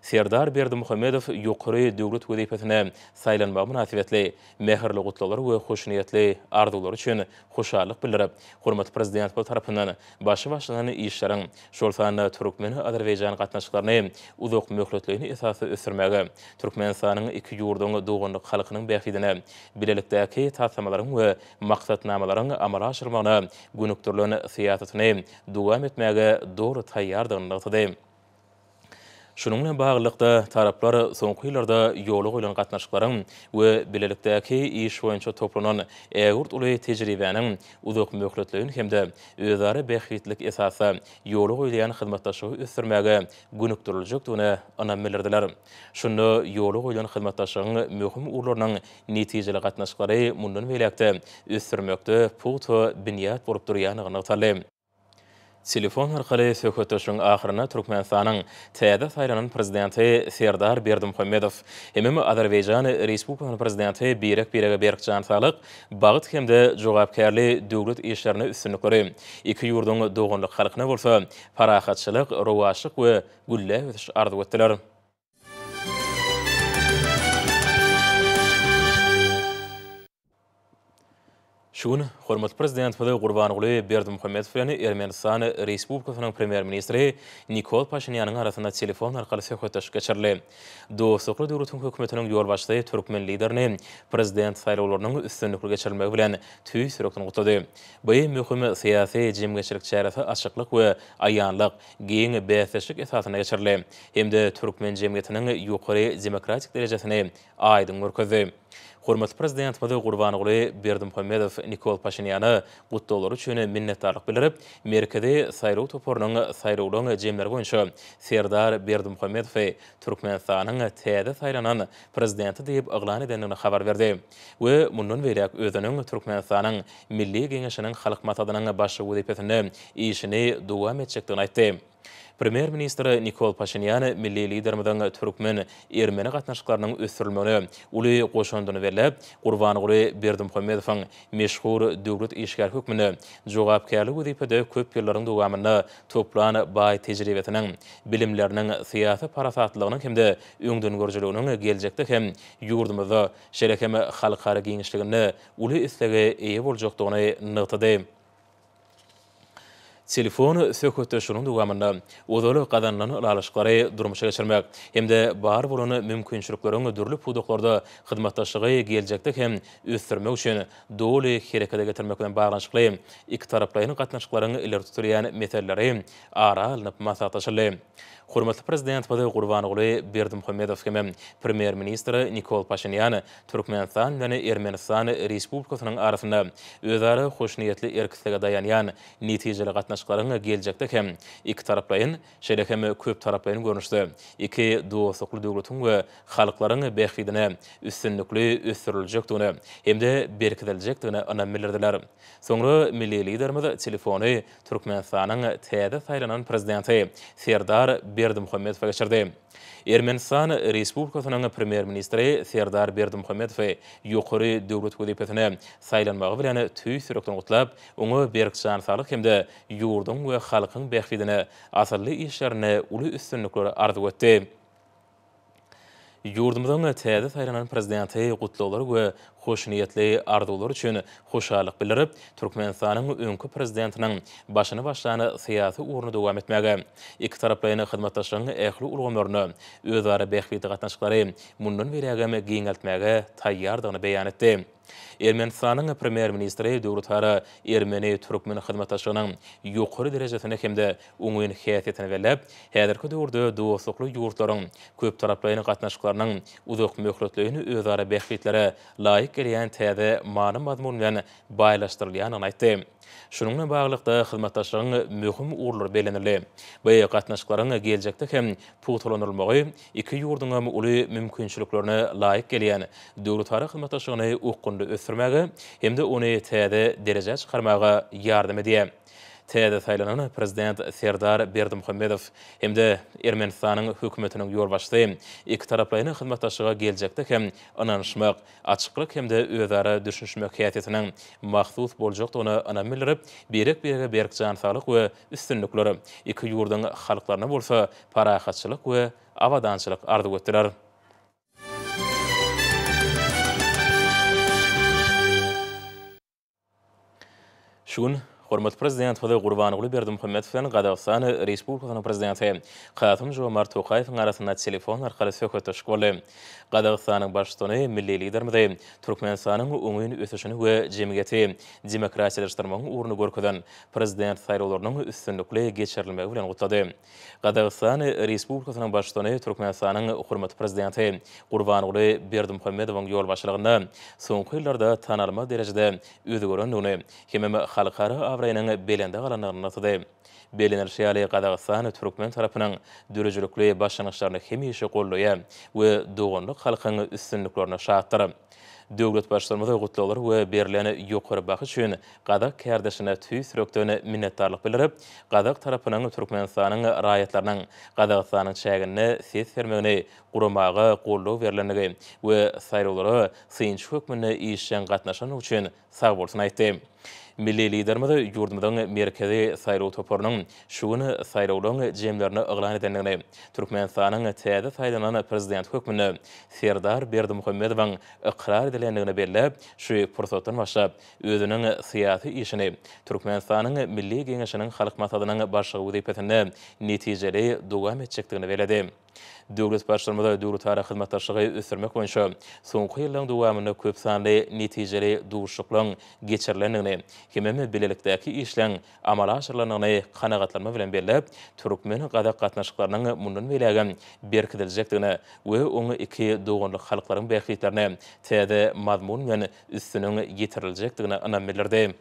Serdar Berdimuhammedow ýokary döwlet wezifesine saýlanmagy münasibetli mähirli gutlalar we hoş niyetli arzular üçin hoşallyk bildirip, hormatly prezident tarapyndan başlanan işleriň şol sany Türkmen Azerbaýjan gatnaşyklaryny uzak möhletligini esasy ösürmäge, Türkmenistanyň iki ýurdyň doganlyk halkynyň bähbidine bilelikdäki tasamalaryň we maksatnamalaryň amala aşyrmagyna gönükdirilen syýasatyny dowam etmäge dogry taýýardygyny aýtdy. Şunun bilen baglykda taraplar soňky ýyllarda ýoly goýulan gatnaşyklaryň we bilelikdäki iş boýunça toplanan ägurt uly tejribäniň uzak möhletligini hemde özara bähbitlik esasy ýoly goýulan hyzmatdaşlygy ösürmäge gönükdiriljekdigine anam bildirdiler. Şunu ýoly goýulan hyzmatdaşlygyň möhüm urlarynyň netijeli gatnaşyklary mundan belekde ösürmekde puto binýat bolup durýanyny aýtdy. Telefon arkaly söhbetleşiň ahyryna Türkmenistanyň täze saýlanan prezidenti Serdar Berdimuhammedow hem Azerbaýjan Respublikasynyň prezidenti Berek Berkjan salyk bagyt hemde jogapkärli döwlet işlerine üstünlikleri iki ýurdyň doganlyk halkyna bolsa parahatçylyk, rowaşlyk we gülle ardy etdiler. Şun, hormatly prezident Fada Gurbanogly Berdimuhammedow bilen Ermenistan Respublikasynyň premier ministri Nikol Pashinýanyň arasynda telefon arkaly söhbetleşik geçirildi. Dostlukly döwletiň hökümetiniň ýol başly Türkmen liderini prezident saýrowlarynyň üstünlikli geçirilmegi bilen tüý sürekden gutlady. Bu möhüm syýasy jemgyýetçilik çäresi açyklyk we aýanlyk, giň bäsleşik esasyna geçirildi. Hemde Türkmen jemgyýetiniň ýokary demokratik derejesini aýdyň görkezdi. Hormatly prezident Fada Gurbanogly Berdimuhammedow Nikol Pashinýany gutlary üçin minnetdarlyk bildirip, merkezi saýraw toporunyň saýrawlaryň jemleri boýunça Serdar Berdimuhammedow Türkmenistanyň täze saýlanan prezidenti diýip eglan edenligini habar berdi we mundan berek özüniň Türkmenistanyň Milli Geňeşiniň halk maslahatynyň baş wezifesini işini dowam etjekdigini aýtdy. Premier ministri Nikol Pashinyan milli liderimiň Türkmen Ermeni gatnaşyklarynyň ösürilmegine uly goşandyny berlep, Gurbanogly Berdimuhammedowyň meşhur döwlet işgär hökmüne jogapkärlik wezifede köp ýyllaryň dowamynda toplan baý tejribetiniň, bilimleriniň syýasy parasatlygynyň hemde öňden görjeliginiň geljekde hem ýurdumyzda şerek hem halkara giňişligine uly islige eýe boljakdygyny nykdy. telefon sökötde şunun dowamında odaly gadanlanan alaşyklary durmuşa geçirmek hemde bar bolany mümkinçiliklerini dürli puduklarda hyzmatdaşlygy geljekde hem ösdürmek üçin doly herekete getirmek bilen baglanyşykly iki taraplaryň gatnaşyklaryny ileri tuturýan meselleri ara alınıp maslahatlaşyldy. Hurmatly prezident Baday Gurbanoğlu Berdimuhammedow hem Premier Ministri Nikol Pashinyan Türkmenistan bilen Ermenistan Respublikasynyň arasynda özara hoşniýetli erkitlige dayanýan netijeli gatnaşyklaryň geljekde hem iki taraplaryň şeýle hem köp taraplaryň görnüşde iki dostlukly döwletiň we halklaryň bähidine üstünlikli ösdüriljekdigini hemde berkitiljekdigini anam bildirdiler. Soňra milli liderimiz telefony Türkmenistanyň täze saýlanan prezidenti Serdar Berdimuhammedow geçirdi. Ermenistan Respublikasynyň Premier Ministri Serdar Berdimuhammedow ýokary döwlet wezipetine saýlanmagy bilen tüýsürekden gutlap, oňa berkçan salyk hemde ýurdun we halkyň bähidine asyrly işlerine uly üstünlikleri arzu etdi. Yurdumyzyň täze saýlanan prezidenti gutlawlar we hoşniýetli arzuwlar üçin hoşallyk bildirip, Türkmenistanyň öňkü prezidentiniň başyny başlany syýasy urny dowam etmäge, iki taraplaryň hyzmatdaşlygyny ähli ulgamaryny, özara bähwidi gatnaşyklary mundan berýägeme giňeltmäge taýýardygyny beýan etdi. Ermenistanyň Premier Ministri döwletara Ermeni Türkmen hyzmatdaşlygynyň ýokary derejesine hemde oňyň häsiýetini belläp, häzirki döwürde dostlukly ýurtlaryň köp taraplaryň gatnaşyklarynyň uzak möhletligini özara bähwitlere laýyk gelýän täze many mazmun bilen baýlaşdyrylýanyny aýtdy. Şununla bağlykda hyzmatdaşlygyň möhüm urlary belenildi. Bu gatnaşyklaryň geljekde hem putulanylmagy iki ýurduň hem uly mümkinçiliklerine laýyk gelýän döwletara hyzmatdaşlygyny ukundy ösdürmäge hemde ony täze derejä çykarmaga ýardym edýär. Täze saýlanan prezident Serdar Berdimuhammedow hemde Ermenistanyň hökümetiniň ýolbaşçysy iki taraplaryň hyzmatdaşlyga geljekde hem ananyşmak, açyklyk hemde özara düşünmek häsiýetiniň mahsus boljakdygyny anam bildirip, berek-berege berkjan salyk we üstünlikleri iki ýurduň halklaryna bolsa parahatçylyk we awadançylyk arzu etdiler. Şun Hormat prezident Baday Gurbanoğlu Berdimuhammedow Qazaqstan Respublikasynyň prezidenti Kasym-Jomart Tokayewiň arasynda telefon arkaly söhbetleşik boldy. Qazaqstanyň başçysyny milli liderimiz Türkmenistanyň öňüň ösüşini we jemgyýeti demokratiýalaşdyrmagyň urny görkezden prezident saýlawlarynyň üstünlikli geçirilmegi bilen gutlady. Qazaqstan Respublikasynyň başçysyny Türkmenistanyň hormat prezidenti Gurbanoğlu Berdimuhammedowyň ýolbaşçylygynda soňky ýyllarda tanalma derejede özgörendigini hem halkara awraýanyň belende galanlygyny atdy. Belenir şeýle Qazaqstan Türkmen tarapynyň dürejlikli başlanýyşlaryny hemişe gollaýar we doganlyk halkyň üstünliklerini şahatdyr. Döwlet başçylarymyza gutlawlar we berilen ýokary bahy üçin Qazaq kärdeşine tüýsürekden minnetdarlyk bildirip, Qazaq tarapynyň Türkmenistanyň raýatlarynyň Qazaqstanyň çägine ses bermegini guramaga gollaw berilendigi we saýlawlara synç hökmüne işen gatnaşan üçin sag bolsun aýtdy. Milli liderimiz ýurdumyzyň merkezi saýlaw toparynyň şuny saýlawlaryň jemlerini yglan edenligini, Türkmenistanyň täze saýlanan prezident hökmüne Serdar Berdimuhammedowyň ikrar edilendigini belläp, şu pursatdan başlap özüniň syýasy işini Türkmenistanyň milli geňeşiniň halk maslahatynyň başlygy wezipetinde netijeli dowam etjekdigini bellädi. Döwlet başçylarymyza döwletara hyzmatdaşlygy ösdürmek boýunça soňky ýyllaryň dowamynda köp sanly netijeli duşuklaryň geçirilendigini, hemem bilelikdäki işleň amala aşyrylanyny kanagatlanma bilen belläp, Türkmen Qazaq gatnaşyklarynyň mundan belägen berkitiljekdigini we oňa iki doganlyk halklaryň bähwitlerine täze mazmun bilen üstüniň ýetiriljekdigini anam bildirdi.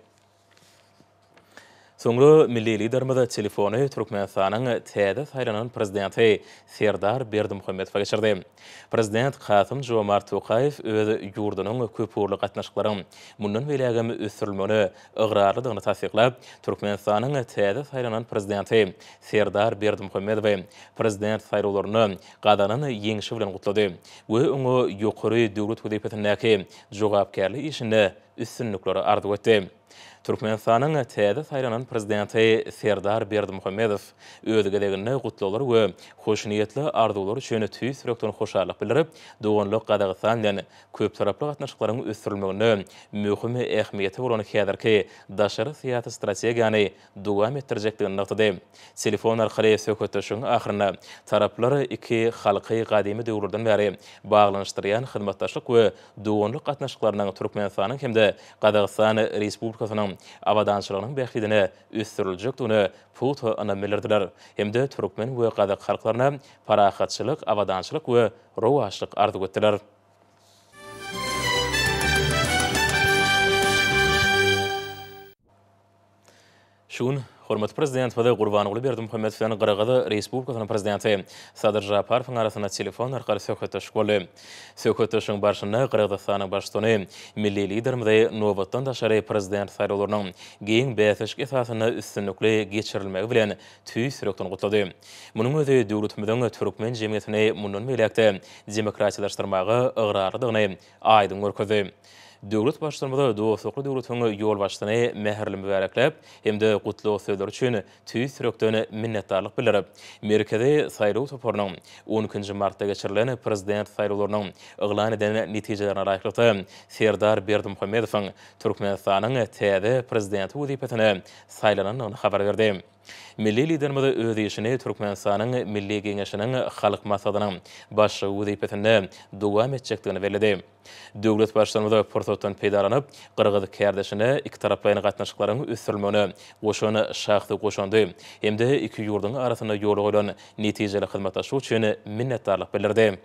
Soňra milli liderimiz telefony Türkmenistanyň täze saýlanan prezidenti Serdar Berdimuhammedow geçirdi. Prezident Kasym-Jomart Tokayew öz ýurdunyň köpürli gatnaşyklaryň mundan belägem ösdürilmegini ygradlygyny tasdiklap, Türkmenistanyň täze saýlanan prezidenti Serdar Berdimuhammedow prezident saýlawlaryny gadanyň ýeňişi bilen gutlady we oňa ýokary döwlet wezipetindäki jogapkärlik işinde üstünlikleri arzu etdi. Türkmenistan'ın täze saýlanan prezidenti Serdar Berdimuhammedow ödegedegine gutlalar we hoşniyetli arzuwlar üçin tüý sürekden hoşarlyk bildirip, doganlyk Qazaqstan bilen köp taraply gatnaşyklaryň ösdürilmegine möhüm ähmiýeti bolan häzirki daşary syýasy strategiýany dowam etdirjekdigini nykdy. Telefon arkaly söhbetleşiň ahyryna taraplar iki halky gadymy döwürden bäri baglanşdyrýan hyzmatdaşlyk we doganlyk gatnaşyklarynyň Türkmenistanyň hemde Qazaqstan Respublikasynyň awadançylygynyň bählidine ösdüriljekdigini foto anamellerdiler. Hemde Türkmen we Qazaq halklaryna parahatçylyk, awadançylyk we rowaşlyk arzuw etdiler. Şun hormat prezident we Gurbanguly Berdimuhammedowyň Qırğız Respublikasynyň prezidenti Sadyr Japarowyň arasyna telefon arkaly söhbetleşik boldy. Söhbetleşiň başynda Qırğızstanyň başçyny milli liderimiz nowatdan daşary prezident saýlawlarynyň giň bäsek esasyna üstünlikli geçirilmegi bilen tüý sürekden gutlady. Munyň özi döwletimiziň Türkmen jemgyýetini mundan beýlekde demokratiýalaşdyrmagy ygradyrdygyny aýdyn görkezdi. Döwlet başçylarymyza dostlukly döwletiň ýol başçyny mäherli mübareklep, hemde gutly sözler üçin tüý sürekden minnetdarlyk bildirip, merkezi saýlaw toparynyň 12-nji martda geçirilen prezident saýlawlarynyň yglan eden netijelerine raýlykda Serdar Berdimuhammedowyň Türkmenistanyň täze prezidenti wezipetine saýlananyny habar berdi. Milli liderimiz öz işini Türkmenistanyň Milli Geňeşiniň halk maslahatynyň başçy wezipetinde dowam etjekdigini belirdi. Döwlet başçylarymyz pursatdan peýdalanyp, Qırğız kärdeşine iki taraplaryň gatnaşyklaryň ösdürilmegine goşany şahsy goşandy. Hemde iki ýurduň arasyna ýol goýulan netijeli hyzmatdaşlyk üçin minnetdarlyk bildirdi.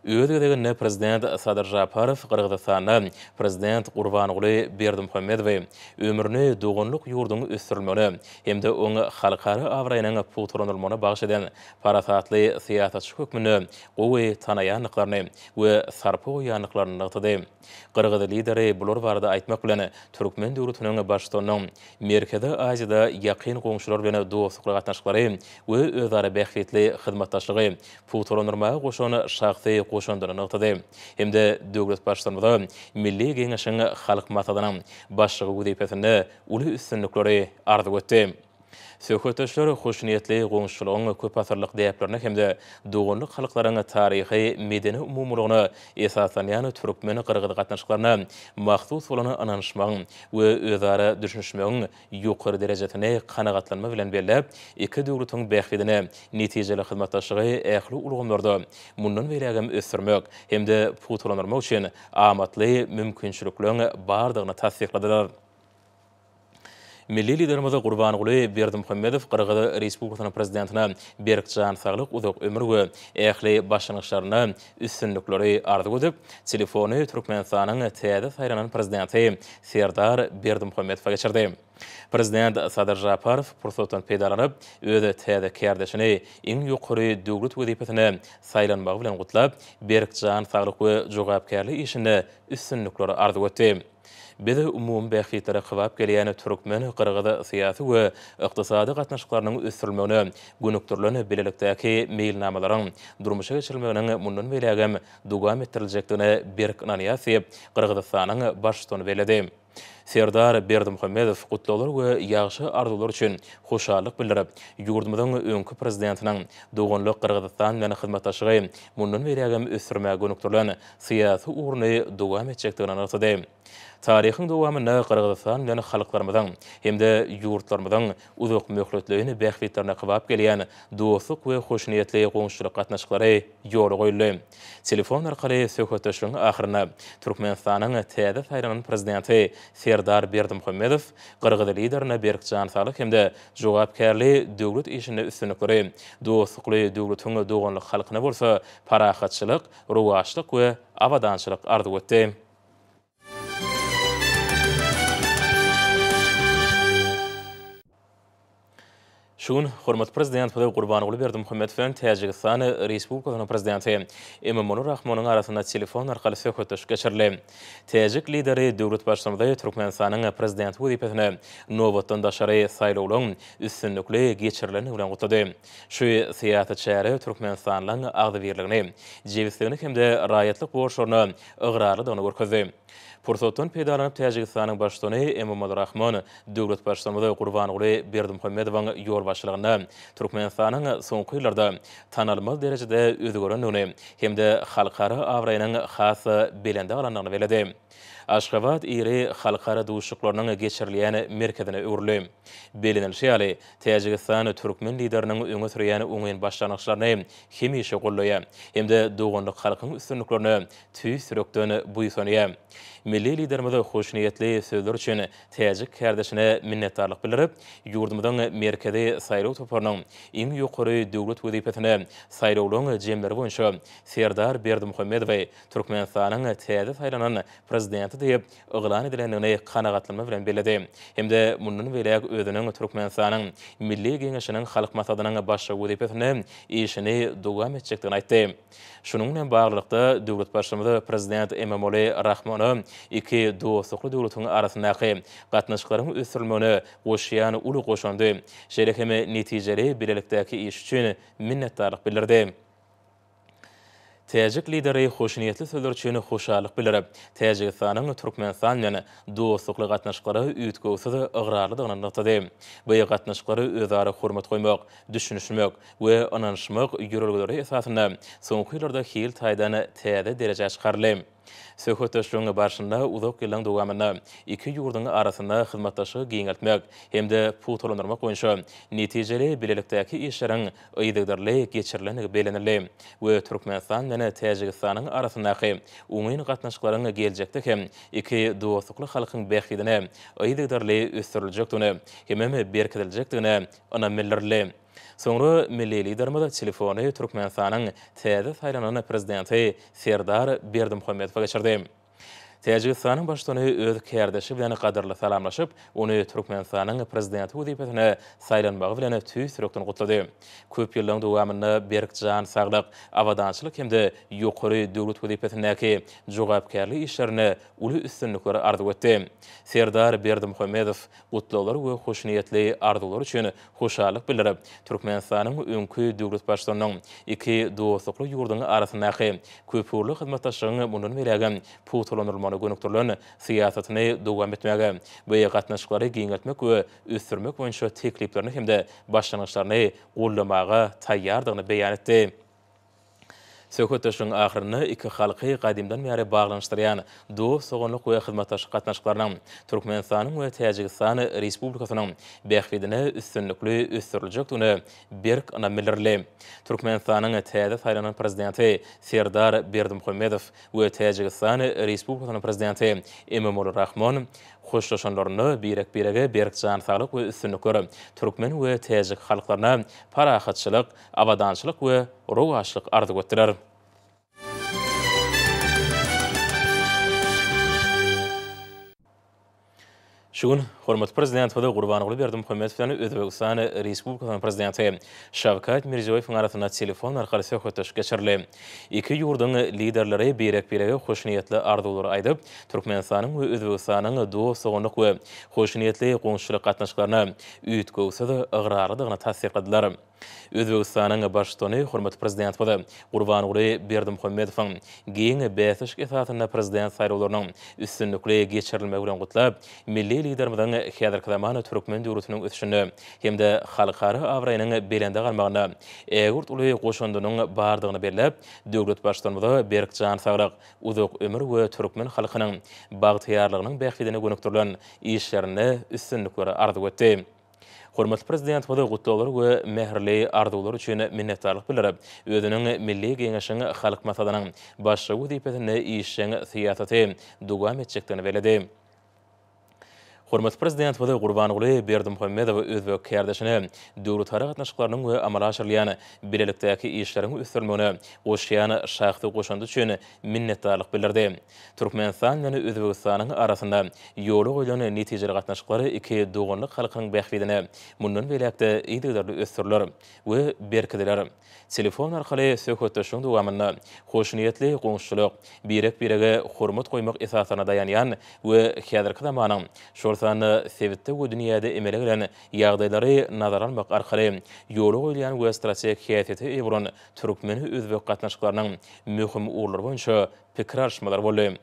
Ödegedegine prezident Sadyr Japarow Qırğızstanyň prezident Gurbanguly Berdimuhammedowy ömrüni doganlyk ýurduň ösdürilmegine hemde oňa halkara awraýanyň puturlanmagyna bagş eden parasatly syýasatçy hökmüni gowy tanaýanlyklaryny we sarpa goýanlyklaryny nykdy. Qırğız lideri bular barada aýtmak bilen Türkmen döwletiniň başçylarynyň Merkezi Aziýada ýakyn goňşular bilen dostlukly gatnaşyklary we özara bählikli hyzmatdaşlygy puturlanmagy goşany şahsy goşandyryny nykdy. Hemde döwlet başçylarymyz Milli Geňeşiň halk maslahatynyň başçy wezipetinde uly üstünlikleri arzuw etdi. Söhbetleşler hoşniyetli goňşulygyň köp asyrlyk däplerini hemde doganlyk halklaryň taryhy, medeni umumlygyny esaslanýan Türkmen Qırğız gatnaşyklaryna mahsus bolan ananyşmagyň we özara düşünşmegiň ýokary derejetine kanagatlanma bilen belläp, iki döwletiň bählidine netijeli hyzmatdaşlygy ähli ulgamlarda mundan beýlegem ösdürmek hemde puturlanmak üçin amatly mümkinçiliklerini bardygyny tasdikladylar. Milli liderimiz Gurbanguly Berdimuhammedow Qırğız Respublikasynyň prezidentine Berkjan saglyk, uzak ömür we ähli başlanýyşlaryna üstünlikleri arzuw edip, telefony Türkmenistanyň täze saýlanan prezidenti Serdar Berdimuhammedowa geçirdi. Prezident Sadyr Japarow pursatdan peýdalanyp, öz täze kärdeşini iň ýokary döwlet wezipetine saýlanmagy bilen gutlap, Berkjan saglyk we jogapkärlik işinde üstünlikleri arzuw etdi. Bede umum bählitlere kybap gelýän Türkmen Qırğız syýasy we ykdysady gatnaşyklarynyň ösdürilmegine gönükdirlen bilelikdäki meýilnamalaryň durmuşa geçirilmegine mundan beýlegem dowam etdirilejekdigine berk inanýasy Qırğızstanyň başçysyny beledi. Serdar Berdimuhammedow gutlalar we ýagşy arzuwlar üçin hoşarlyk bildirip, ýurdumyzyň öňkü prezidentiniň doganlyk Qırğızstan bilen hyzmatdaşlygy mundan beýlegem ösdürmäge gönükdirlen syýasy ugrany dowam etjekdigini anlatdy. Tarihin dowamynda Qırğızstan bilen halklarymyzyň hemde ýurtlarymyzyň uzak möhletligini bähliklerine kybap gelýän dostluk we hoşniyetli goňşulyk gatnaşyklary ýola goýuldy. Telefon arkaly söhbetleşiň ahyryna Türkmenistanyň täze saýlanan prezidenti Serdar Berdimuhammedow Qırğız liderine Berkjan saglyk hemde jogapkärli döwlet işine üstünlikleri dostlukly döwletiň doganlyk halkyna bolsa parahatçylyk, rowaşlyk we awadançylyk arzuw etdi. Şun hormat prezident Fadıl Qurbanoglu Berdimuhammed bilen Täjikistan Respublikasynyň prezidenti Emomali Rahmonyň arasynda telefon arkaly söhbetleşik geçirildi. Täjik lideri döwlet başçylygynda Türkmenistanyň prezidenti wezipesine nowatdan daşary saýlawlaryň üstünlikli geçirileni bilen gutady. Şu siýasatçylary Türkmenistanyň agdybirligini, jewsligini hemde raýatlyk borçlaryny ıgrarlydygyny görkezdi. Pursatdan peýdalanyp Täjikistanyň başçylygy Emomali Rahman döwlet başçylygynda Qurbanogly Berdimuhammedowyň ýol başçylygyna Türkmenistanyň soňky ýyllarda tanalmal derejede özgörenligini hemde halkara awraýanyň has belende galanlygyny beledi. Aşgabat iri halkara duşuklarynyň geçirilýän merkezine öwrüli. Belenilşi ýaly Täjikistan türkmen lideriniň öňe sürýän oňyn başlanýyklaryny hemişe gollaýar. Hemde doganlyk halkyň üstünliklerini tüý sürekden buýsanýar. Milli liderimiz hoşniyetli sözler üçin Täjik kardeşine minnetdarlyk bildirip, ýurdumyzyň merkezi saýlaw toparynyň iň ýokary döwlet wezipesine saýlawlaryň jemleri boýunça Serdar Berdimuhammedow Türkmenistanyň täze saýlanan prezidenti diýip yglan edilendigini kanagatlanma bilen beledi. Hemde mundan beläk özüniň Türkmenistanyň Milli Geňeşiniň halk maslahatynyň başçy wezipesine işini dowam etjekdigini aýtdy. Şunuň bilen baglykda döwlet başçymyzy prezident Emomali Rahmany iki dostlukly döwletiň arasyndaky gatnaşyklaryň ösürilmegine goşýan uly goşandy. Şerekeme netijeli bilelikdäki iş üçin minnetdarlyk bildirdi. Täjik lideri hoşniyetli sözler üçin hoşallyk bildirip, Täjikistanyň Türkmenistan bilen dostlukly gatnaşyklary üýtgüside ıgrarlydygyny anlatdy. Bu gatnaşyklary özara hormat goýmak, düşünüşmek we ananşmak ýörelgeleri esasynda soňky ýyllarda hil taýdan täze derejä çykarly. Söhbetleşigiň başynda uzak ýyllaryň dowamyna iki ýurduň arasynda hyzmatdaşlyk giňeltmek hemde putulandyrmak boýunça netijeli bilelikdäki işleriň ýygdyrly geçirilenigi belenildi. We Türkmenistan bilen Täjikistanyň arasyndaky oňyn gatnaşyklaryň geljekde hem iki dostlukly halkyň bäxtine ýygdyrly ösdüriljekdigini hem berkitiljekdigini ona bildirdi. Soňra milli liderimiz telefony Türkmenistanyň täze saýlanan prezidenti Serdar Berdimuhammedowa geçirdi. Täjikistanyň başçylygy öz kardeşi bilen gadarly salamlaşyp, ony Türkmenistanyň prezidenti wezipesine saýlanmagy bilen tüý sürekden gutlady. Köp ýyllaryň dowamyna berkjan saglyk, awadançylyk hemde ýokary döwlet wezipesindäki jogapkärlik işlerini uly üstünlikleri arzu etdi. Serdar Berdimuhammedow gutlawlar we hoşniyetli arzular üçin hoşallyk bildirip, Türkmenistanyň öňkü döwlet başçylygynyň iki dostlukly ýurduň arasyndaky köpürlük hyzmatdaşlygyny mundan belägen putulandyrmany gönükdirilen siýasatyny dowam etmäge we gatnaşyklary giňeltmek we ösdürmek boýunça tekliplerini hemde başlanýyşlaryny gollamaga taýýardygyny beýan etdi. Söhbetleşigiň ahyryny iki halky gadymdan bäri baglanyşdyrýan dost soňlyk we hyzmatdaşlyk gatnaşyklarynyň Türkmenistanyň we Täjikistan Respublikasynyň bäxtine üstünlikli ösdüriljekdigini berk ana bildirdi. Türkmenistanyň täze saýlanan prezidenti Serdar Berdimuhammedow we Täjikistan Respublikasynyň prezidenti Emomali Rahman hoşlaşanlaryny birek-birege berkjan saglyk we üstünlikleri türkmen we täjik halklaryna parahatçylyk, awadançylyk we rowaşlyk arzu etdiler. Şuň hormat prezident Fadıl Qurbanogly Berdimuhammedow bilen Özbegistan Respublikasynyň prezidenti Şawkat Mirziýowyň arasynda telefon arkaly söhbetleşik geçirildi. Iki ýurduň liderleri birek-birege hoşniyetli arzuwlary aýdyp, Türkmenistanyň we Özbegistanyň dost soňlyk we hoşniyetli goňşulyk gatnaşyklaryna üýtgüside ıgrarlydygyny tasdiq etdiler. Özbegistanyň başçylygy hormat prezident Qurbanogly Berdimuhammedowyň giň bäsiş esasynda prezident saýlawlarynyň üstünlikli geçirilmegi bilen gutlap, milli liderimiziň häzirki zamany türkmen döwletiniň ösüşini hemde halkara awraýanyň belende galmagyna ägurt uly goşandynyň bardygyny belläp, döwlet başçylygyna berkjan saglyk, uzak ömür we türkmen halkynyň bagtyarlygynyň bäxtine gönükdirilen işlerini üstünlikleri arzu etdi. Hormatly prezident Fadıl gutlawlar we mehrli arzuwlar üçin minnetdarlyk bildirip, özüniň milli geňeşiň halk maslahatynyň başçy wezipesine işleň siýasaty dowam etjekdigini beledi. Hormat Prezident Vada Gurbanuly Berdimuhammedow özbek kardeşine döwletara gatnaşyklarynyň we amala aşyrylýan bilelikdäki işleriň üstürmegine goşýan şahsy goşandy üçin minnetdarlyk bildirdi. Türkmenistan ýa-ni Özbegistanyň arasynda ýoly goýulan netijeli gatnaşyklary iki doganlyk halkynyň bähbidine mundan belekde ýa-da ösdüriler we berkidiler. Telefon arkaly söhbetleşiň dowamynda hoşniyetli goňşulyk, birek-birege hormat goýmak esasyna dayanýan we häzirki zamanyň şolsany sebitde we dünýäde emele gelen ýagdaýlary nazara almak arkaly ýoly goýulan we strategik häsiýeti ebron türkmen özbek gatnaşyklarynyň möhüm urlary boýunça pikir alşmalar boldy.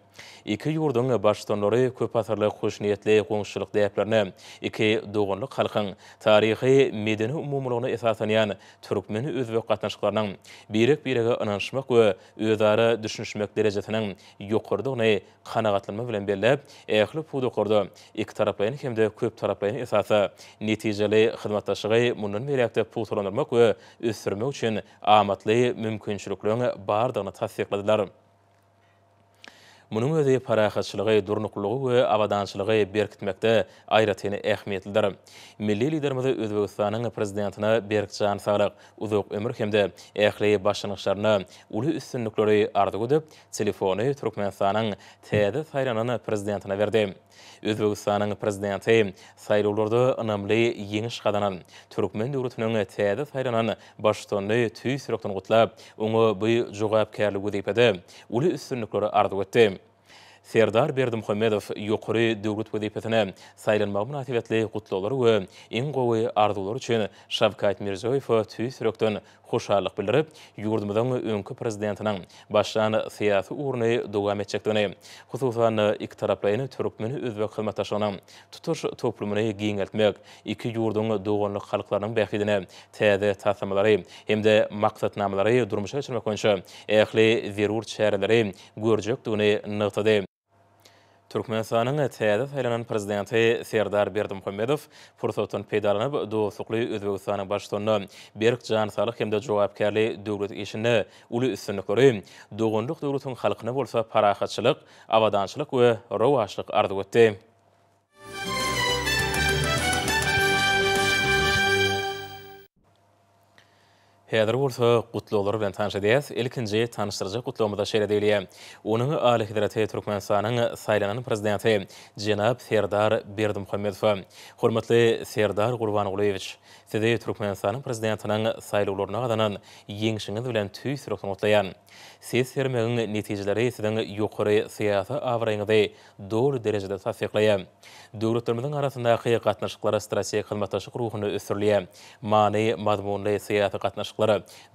İki ýurduň başdanlary köp asyrlyk hoşniyetli goňşulyk däplerini iki doganlyk halkyň taryhy medeni umumlygyna esasanýan türkmen özbek gatnaşyklarynyň birek-birege ynanşmak we özara düşünşmek derejesiniň ýokardygyny kanagatlanma bilen bellep, ähli pudukorda iki taraplaryň hemde köp taraplaryň esasy netijeli hyzmatdaşlygy mundan berekde putulandyrmak we ösdürmek üçin amatly mümkinçiliklerini bardygyny tasdikladylar. Munun özi parahatçılığı, durnukluğu ve avadançılığı berkitmekde aýratyny ähmiýetlidir. Milli liderimiz Özbegistanyň prezidentina Berkcan Sağlyk uzak ömür hemde ähli başlanýyşlaryna uly üstünlikleri ardy edip, telefony Türkmenistanyň täze saýlanan prezidentina berdi. Özbegistanyň prezidenti saýlawlarda önämli ýeňiş gadanan Türkmen döwletiniň täze saýlanan başdany tüýsürekden gutlap, oňa bu jogapkärlik wezipede uly üstünlikleri ardy etdi. Serdar Berdimuhammedow ýokary döwlet wezipetine saýlanmak münasibetli gutlawlary we iň gowy arzulary üçin Şavkat Mirziýow tüýsürekden hoşallyk bildirip, ýurdumyzyň öňkü prezidentiniň başlan syýasy ugruna dowam etjekdigini, hususan iki taraplaryny türkmen özbek hyzmatdaşlygynyň tutuş toplumyny giňeltmek, iki ýurduň doganlyk halklarynyň bähidine täze tasamalary hemde maksatnamalary durmuşa geçirmek boýunça ähli zerur çäreleri görjekdigini nykdy. Türkmenistanyň täze saýlanan prezidenti Serdar Berdimuhammedow fursatdan peýdalanyp dostlukly Özbegistanyň başdany Berkcan Sağlyk hemde jogapkärli döwlet işini uly üstünlikleri doganlyk döwletiň halkyna bolsa parahatçylyk, awadançylyk we rowaşlyk ardy etdi. Häzir bolsa gutlawlar bilen tanışdys. Ilkinji tanışdyrjak gutlawmyda şeýle diýilýär. Onuň Aly Hidraty Türkmenistanyň saýlanan prezidenti Jenap Serdar Berdimuhammedow. Hormatly Serdar Gurbanulyewich, sizi Türkmenistanyň prezidentiniň saýlawlaryna gadanan ýeňişiňiz bilen tüýsürekden gutlaýan. Siz sermegiň netijeleri siziň ýokary syýasy awraýyňyzy dogry derejede tasdiklaýar. Döwletlerimiziň arasyndaky gatnaşyklary strategik hyzmatdaşlyk ruhuny ösdürýär. Many mazmunly syýasy gatnaşyklary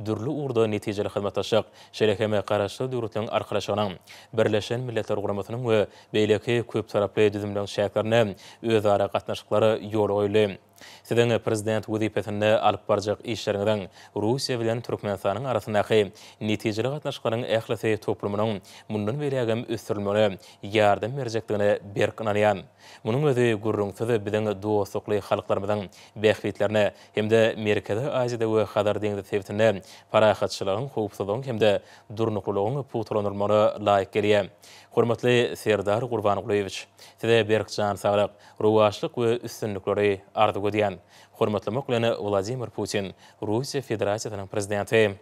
dürli urda netijeli hyzmatdaşlyk, şerekeme garaşly döwletleriň arkalaşygynyň, Birleşen Milletler Guramasynyň we beýleki köp taraply düzümleň şäherlerini özara gatnaşyklary ýol goýuly. Siziň prezident wezipetinde alyp barjak işleriňizden Russiýa bilen Türkmenistanyň arasyndaky netijeli gatnaşyklaryň ählisi toplumynyň mundan beregem ösdürilmegine ýardam berjekdigine berkinanýan. Munyň özi gurrunsyz biziň dostlukly halklarymyzyň bähbitlerine hemde Merkezi Aziýada we Hadar deňzi sebitinde parahatçylygyň, howpsuzlygyň hemde durnuklugyň putulanylmagyna laýyk gelýär. Hormatly Serdar Gurbanulyewich, size Berkcan Sağlyk, rowaşlyk we üstünlikleri ardy edýän. Hormatly moklyny Vladimir Putin, Russiýa Federasiýasynyň prezidenti.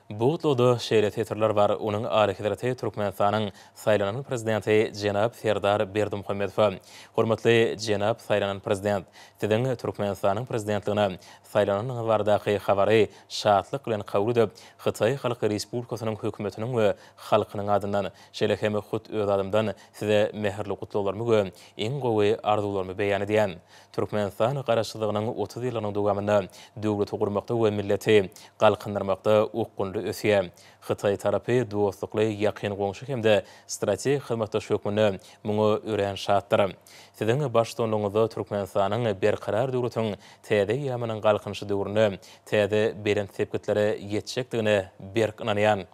Bu gutluwda şeýle tetirler bar. Onuň Aly Hidraty Türkmenistanyň saýlanan prezidenti Jenap Serdar Berdimuhammedow. Hormatly Jenap saýlanan prezident, siziň Türkmenistanyň prezidentligine saýlanan bardaky habary şatlyk bilen kabul edip, Hytaý Halky Respublikasynyň hökümetiniň we halkynyň adyndan şeýle hem hut öz adymdan size meherli gutlawlarmy we iň gowy arzularmy beýan edýän. Türkmenistan garaşlygynyň 30 ýylynyň dowamynda döwleti gurmakda we milleti galkındyrmakda ukkunly ösýär. Hytaý tarapy dostlukly ýakyn goňşy hemde strategik hyzmatdaşlyk hökümini muňa ören şatdyr. Siziň başdanlygyňyzda Türkmenistanyň berkarar döwletiň täze ýamanyň galkynşy döwrüne täze beren sepketleri ýetjekdigine berkinanýan.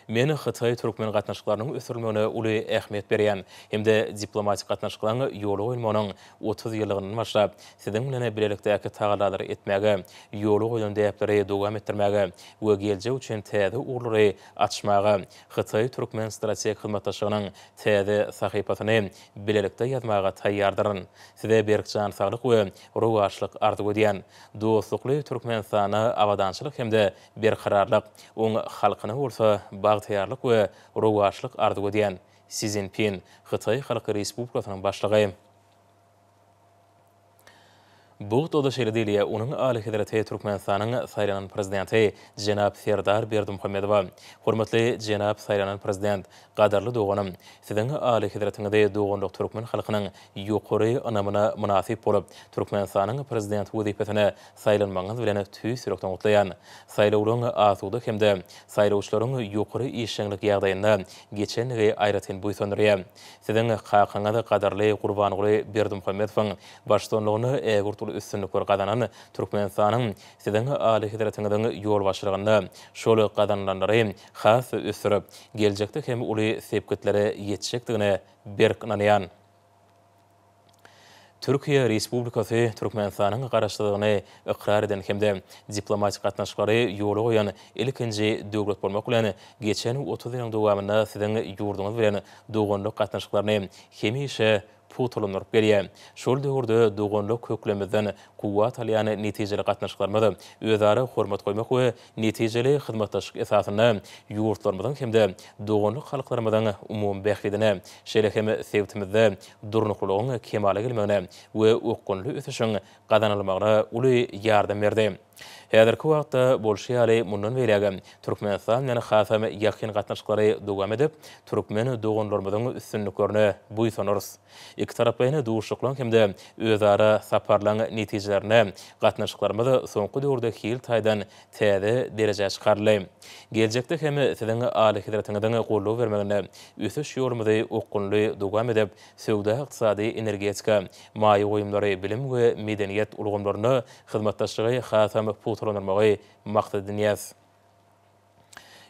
Meni Xitay Türkmen gatnaşyklarynyň ösürülmegine uly ähmiýet berýän hemde diplomatik gatnaşyklaryň ýoly goýulmagynyň 30 ýyllygyny başlap, siziň bilen bilelikdäki tagalary etmäge, ýoly goýulan däpleri dowam etdirmäge we geljek üçin täze uğurlary açmaga, Xitay Türkmen strategik hyzmatdaşlygynyň täze sahypasyny bilelikde ýazmaga taýýardyryn. Size berkjan saglyk we ruwaşlyk ardy edýän dostlukly Türkmenistana awadançylyk hemde berkararlyk, oň halkyna bolsa bagtyarlyk we ruwaşlyk ardy edýän Xi Jinping Xitay Halky Respublikasynyň başlygy. Bu toda şeýle diýilýär, onuň Aly Hazreti Türkmenistanyň saýlanan prezidenti Jenap Serdar Berdimuhammedow. Hormatly Jenap saýlanan prezident, gadarly doganym, siziň Aly Hazretiňizde doganlyk türkmen halkynyň ýokary anamyna munasip bolup, Türkmenistanyň prezident wezipesine saýlanmagyňyz bilen tüý sürekden gutlaýan. Saýlawlaryň asuda hemde saýlawçylaryň ýokary işçilik ýagdaýynda geçenligi aýratyn buýsandyrýar. Siziň hakyňyzda gadarly Gurbanyguly Berdimuhammedowyň başçylygyny ägür üstünlükler kadanan Türkmenistanyň siziň Aly Hazretiňizden ýol başlygynda şol kadananlary has üstürüp, geljekde hem uly sepketleri ýetişekdigine berk inanýan. Türkiýe Respublikasy Türkmenistanyň garaşdygyny ikrar eden hemde diplomatik gatnaşyklary ýoly goýan ilkinji döwlet bolmak bilen geçen 30 ýylyň dowamynda siziň ýurduňyz bilen doganlyk gatnaşyklaryny hemişe putulanıp gelýär. Şol döwürde doganlyk köklemizden kuwat alýan netijeli gatnaşyklarymyzy özara hormat goýmak we netijeli hyzmatdaşlyk esasyna ýurtlarymyzyň hemde doganlyk halklarymyzyň umumy bähridine, şeýle hem sevtimizde durnuklygyň kemale gelmegine we okgunly ösüşiň gadanylmagyna uly ýardam berdi. Häzirki wagtda bolşeýaly mundan berýär, Türkmenistan ýa-ni hasam ýakyn gatnaşyklary dowam edip, türkmen doganlarymyzyň üstünliklerini buýsanyrys. İki tarapyny duşuklaň hemde özara saparlaň netijelerini gatnaşyklarymyzy soňky döwürde hil taýdan täze derejä çykarly. Geljekde hem siziň Aly Hazretiňizden gollaw bermegine ösüş ýolumyzy okgunly dowam edip, söwda, ykdysady, energetika, maýy goýumlary, bilim we medeniýet ulgamlaryny hyzmatdaşlygy hasam putulanyrmagy maksat edýär.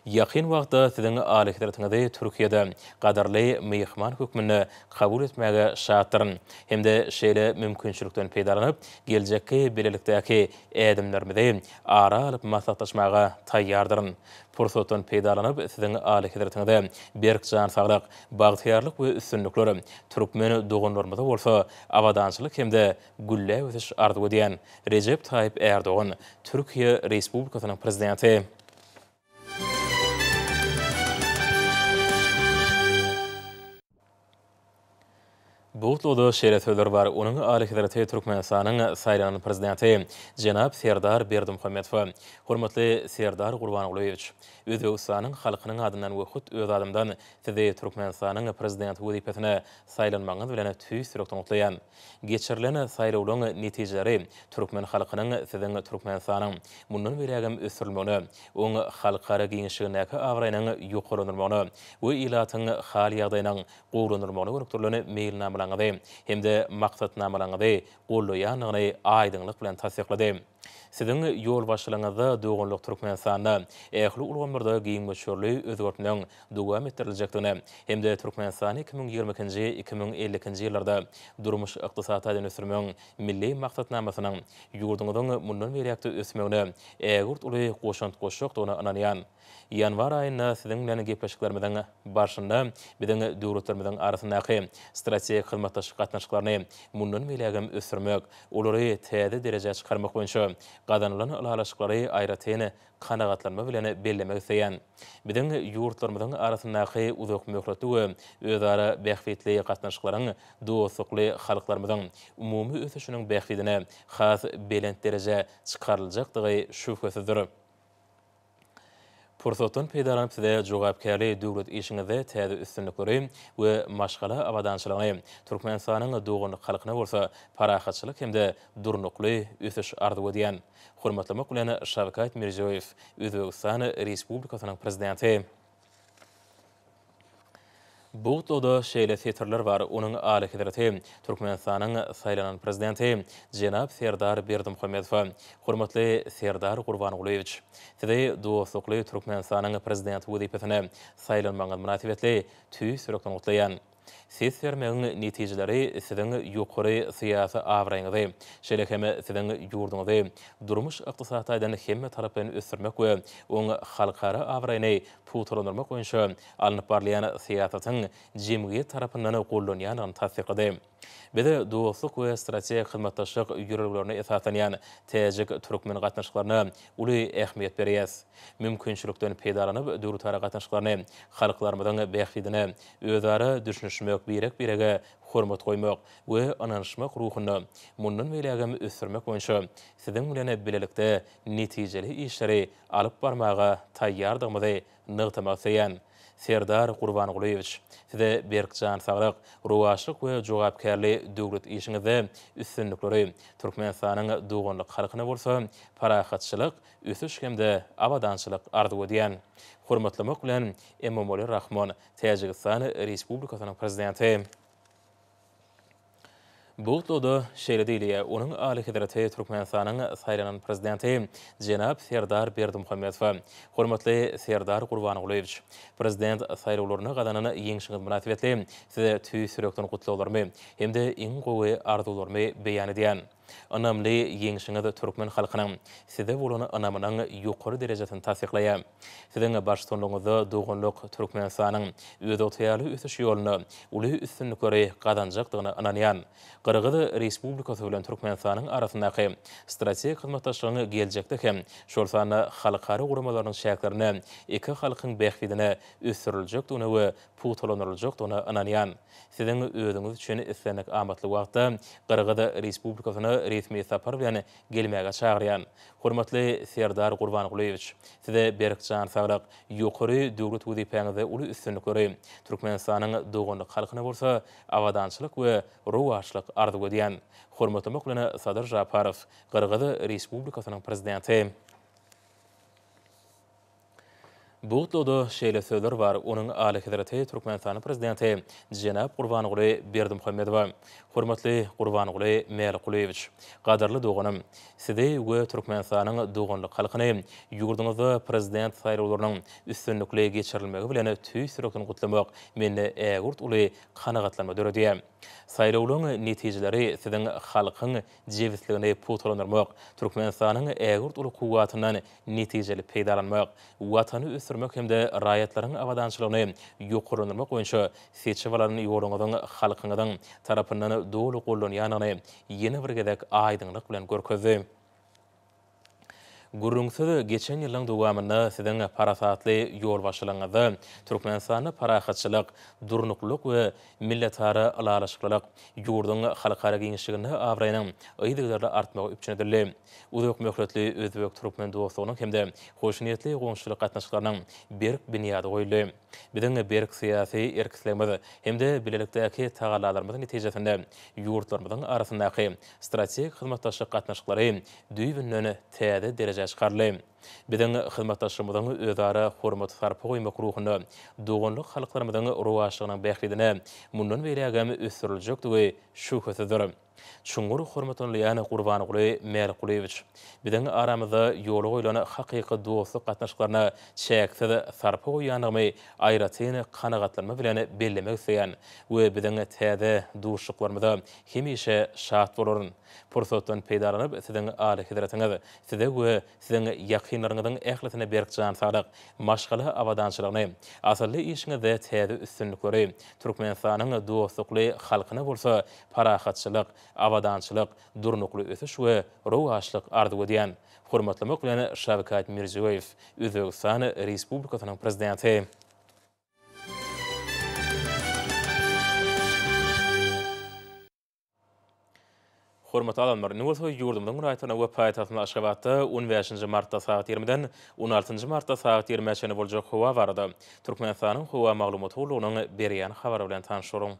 Yakın wagtda siziň Aly Hazretiňizde Türkiýede gadarly myhman hökmüni kabul etmäge şartlaryn hemde şeýle mümkinçilikden peýdalanyp, geljekki bilelikdäki ädimlerimizi ara alyp maslahatlaşmaga taýýardyryn. Fursatdan peýdalanyp siziň Aly Hazretiňizde berkjan saglyk, bagtyarlyk we üstünlikleri türkmen doganlarymyza bolsa awadançylyk hemde gülle ösüş ardy edýän Recep Tayyip Erdoğan Türkiýe Respublikasynyň prezidenti. Buğutluda şeýle söýler bar. Onuň Aly Hazreti Türkmenistanyň saýlanan prezidenti Jenap Serdar Berdimuhammedow. Hormatly Serdar Gurbanygulyewич, Özbegistanyň halkynyň adyndan wagt öz adamdan sizi Türkmenistanyň prezident wezipesine saýlanmagyňyz bilen tüý sürekden gutlaýan. Geçirilen saýlawlaryň netijeleri türkmen halkynyň siziň Türkmenistanyň mundan berýän ösürülmegine, oň halkara giňişligindäki awraýynyň ýokarlanmagyna we ilatyň hal ýagdaýynyň gowranylmagyna görükdirleni meýilnamalar hemde maksatnamalaryňy gollaýanyny aýdynlyk bilen tasdiklady. Siziň ýol başlygyňyzda doganlyk Türkmenistanda ähli ulgamlarda giňmeçörlüği özgertiniň dowam ettiriljekdigine hemde Türkmenistan 2020-nji 2050-nji ýyllarda durmuş ykdysadyny ösürmegiň milli maksatnamasynyň ýurduňyzyň mundan berýärde ösmegine ägurt uly goşant-goşakdygyna inanýan. Yanvar aýynda siziň bilen gepleşiklerimizden başynda biziň döwletlerimizden arasyndaky strategik hyzmatdaşlyk gatnaşyklaryny mundan berýän ösürmek, olary täze derejä çykarmak boýunça gadanlylan alaşyklary aýratyny kanagatlanma bilen bellemek isleýän. Biziň ýurtlarymyzyň arasyndaky uzak möhletli we özara bähwetli gatnaşyklaryň dostlukly halklarymyzyň umumy ösüşiniň bähwedine has belent derejä çykaryljakdygy şüphesizdir. Fursatdan peýdalanyp size jogapkärli döwlet işiňizde täze üstünlikleri we maşgala awadançylygyny Türkmenistanyň doganlyk halkyna bolsa parahatçylyk hemde durnukly ösüş ardy edýän. Hormatlamak bilen Şawkat Mirziýoýew, Özbegistan Respublikasynyň prezidenti. Buğutluda şeyle setirler var. Onun Ali Hidrati, Türkmenistan'ın saylanan prezidenti Cenab Serdar Berdimuhamedov, hurmatly Serdar Qurbanqulyevich. Size dostlukly Türkmenistan'ın prezidenti wezifesine saylanmagyň münasibetli tüy sürekden gutlayan. Siz vermeğin neticeleri sizin yukarı siyasi avraňyzy, şeýle sizin ýurduňyzy durmuş ykdysadydan hemme tarapyn ösürmek we oňa halkara avraýny puturlandyrmak boýunça alınıp barlayan siýasatyň jemgyýet tarapyndan gollanýanyny tasdiqlady. Bede dostluk we strategik hyzmatdaşlyk ýürürlerini esaslanýan täjek türkmen gatnaşyklaryna uly ähmiýet berýäs. Mümkinçilikden peýdalanyp döwletara gatnaşyklaryny halklarymyzyň bähfidine özara düşünüşmek birege hormat goýmak we ananyşmak ruhuny mundan beýlegem ösürmek boýunça siziň bilen bilelikde netijeli işleri alyp barmaga taýýardygmyzy nygtamak saýan. Serdar Qurbanqulyevich, size berkjan saglyk, ruwaşlyk we jogapkärli döwlet işiňizde üstünlikleri Türkmenistanyň doganlyk halkyna bolsa, parahatçylyk, ösüş hemde abadançylyk ardy edýän. Hormatlamak bilen Emomali Rahman, Täjikistan Respublikasynyň prezidenti. Buğutluda şeýle onun Ali Hidrati Türkmenistanyň saylanan prezidenti Cenab Serdar Berdimuhamedov. Hormatly Serdar Qurbanqulyevich, prezident saýlawlaryna gadanyny ýeňşiňiz münasibetli size tüy sürekden gutlawalarmy hemde iň gowy arzuwlarymy beýan edýän. Anamly ýeňşiňiz türkmen halkynyň size bolan anamynyň ýokary derejesini tasdiqlaýar. Siziň başçylygyňyzda doganlyk Türkmenistanyň öz otyaly ösüş ýoluny uly üstünlikleri gadanjakdygyny ananýan. Qırğız Respublikasy bilen Türkmenistanyň arasyndaky strategik hyzmatdaşlygyň geljekde hem şol sany halkara guramalarynyn şäherlerini iki halkyň bähfidine ösüriljekdigini we putulanyryljakdygyny ananýan. Siziň özüňiz üçin islenek amatly wagtda Qırğız Respublikasyna resmi sapar bilen gelmäge çagyrýan. Hormatly Serdar Qurbanqulyevich, size berkjan saglyk, ýokary döwlet wezipeňizde uly üstünlikleri Türkmenistanyň doganlyk halkyna bolsa, awadançylyk we ruwaşlyk ardy edýän. Hormatlamak bilen Sadar Japarow, Qırğız Respublikasynyň prezidenti. Buğutluda şeýle sözler var. Onun Ali Hidrati Türkmenistanyň prezidenti Cenab Qurbanquly Berdimuhamedov. Hormatly Qurbanquly Merqulyevich, gadarly doganym, sizi we Türkmenistanyň doganlyk halkyny ýurduňyzda prezident saýlawlarynyň üstünlikle geçirilmegi bilen tüy sürekden gutlamak meni ägurt uly kanagatlanma döredýär. Saýlawlaryň netijeleri siziň halkyň jewitligini putulandyrmak, Türkmenistanyň ägurt uly kuwatyndan netijeli peýdalanmak, watany ösürmek hemde raýatlaryň awadançylygyny ýokarlandyrmak boýunça seçiwalaryny ýoluňyzyň halkyňyzyň tarapyndan dolu gollanýanyny ýene bir gedek aýdynlyk bilen görkezdi. Gurrungsuz geçen ýylyň dowamynda siziň parasatly ýol başlygyňyzda Türkmenistanyň parahatçylyk, durnuklyk we milletara alalaşyklyk ýurduň halkara giňişligini awraýanyň ýygyrda artmagy üçin uzak möhletli özbek türkmen dostlugynyň hemde hoşniýetli goňşulyk gatnaşyklarynyň berk bünyady goýuly. Biziň berk syýasy erkisligimiz hemde bilelikdäki tagalarlarymyzyň netijesinde ýurtlarymyzyň arasyndaky strategik hyzmatdaşlyk gatnaşyklary düýbünden täze derejä çykarly. Biziň hyzmatdaşlygymyzyň özara hormat sarpy goýmak ruhuny doganlyk halklarymyzyň ruwaşlygynyň bähfidine mundan beýlegem ösüriljekdigi şüphesizdir. Çuňgur hormatlanýan Qurbanquly Merqulyevich, biziň aramyzda ýoly goýulan hakyky dostluk gatnaşyklaryna çäksiz sarpy goýanymy aýratyn kanagatlanma bilen bellemek isleýän we biziň täze duşluklarymyza hemişe şat bolaryn. Pursatdan peýdalanyp siziň Ali Hidratyňyz, size we siziň ýakynlaryňyzyň ähletine berkjan saglyk, maşgala awadançylygyny, asly işiňizde täze üstünlikleri Türkmenistanyň dostlukly halkyna bolsa, parahatçylyk, awadançylyk, durnukly ösüş we ruwaşlyk ardy edýän. Hormatlamak bilen Şawkat Mirziýoýew, Özbegistan Respublikasynyň prezidenti. Hormatly alanlar, Nursoy ýurdumyň raýatyna we paýtagtyna Aşgabatda 15 martda saat 20-den 16 martda saat 20-de boljak howa barada. Türkmenistanyň howa maglumaty ulugynyň berýän habary bilen tanışýaryň.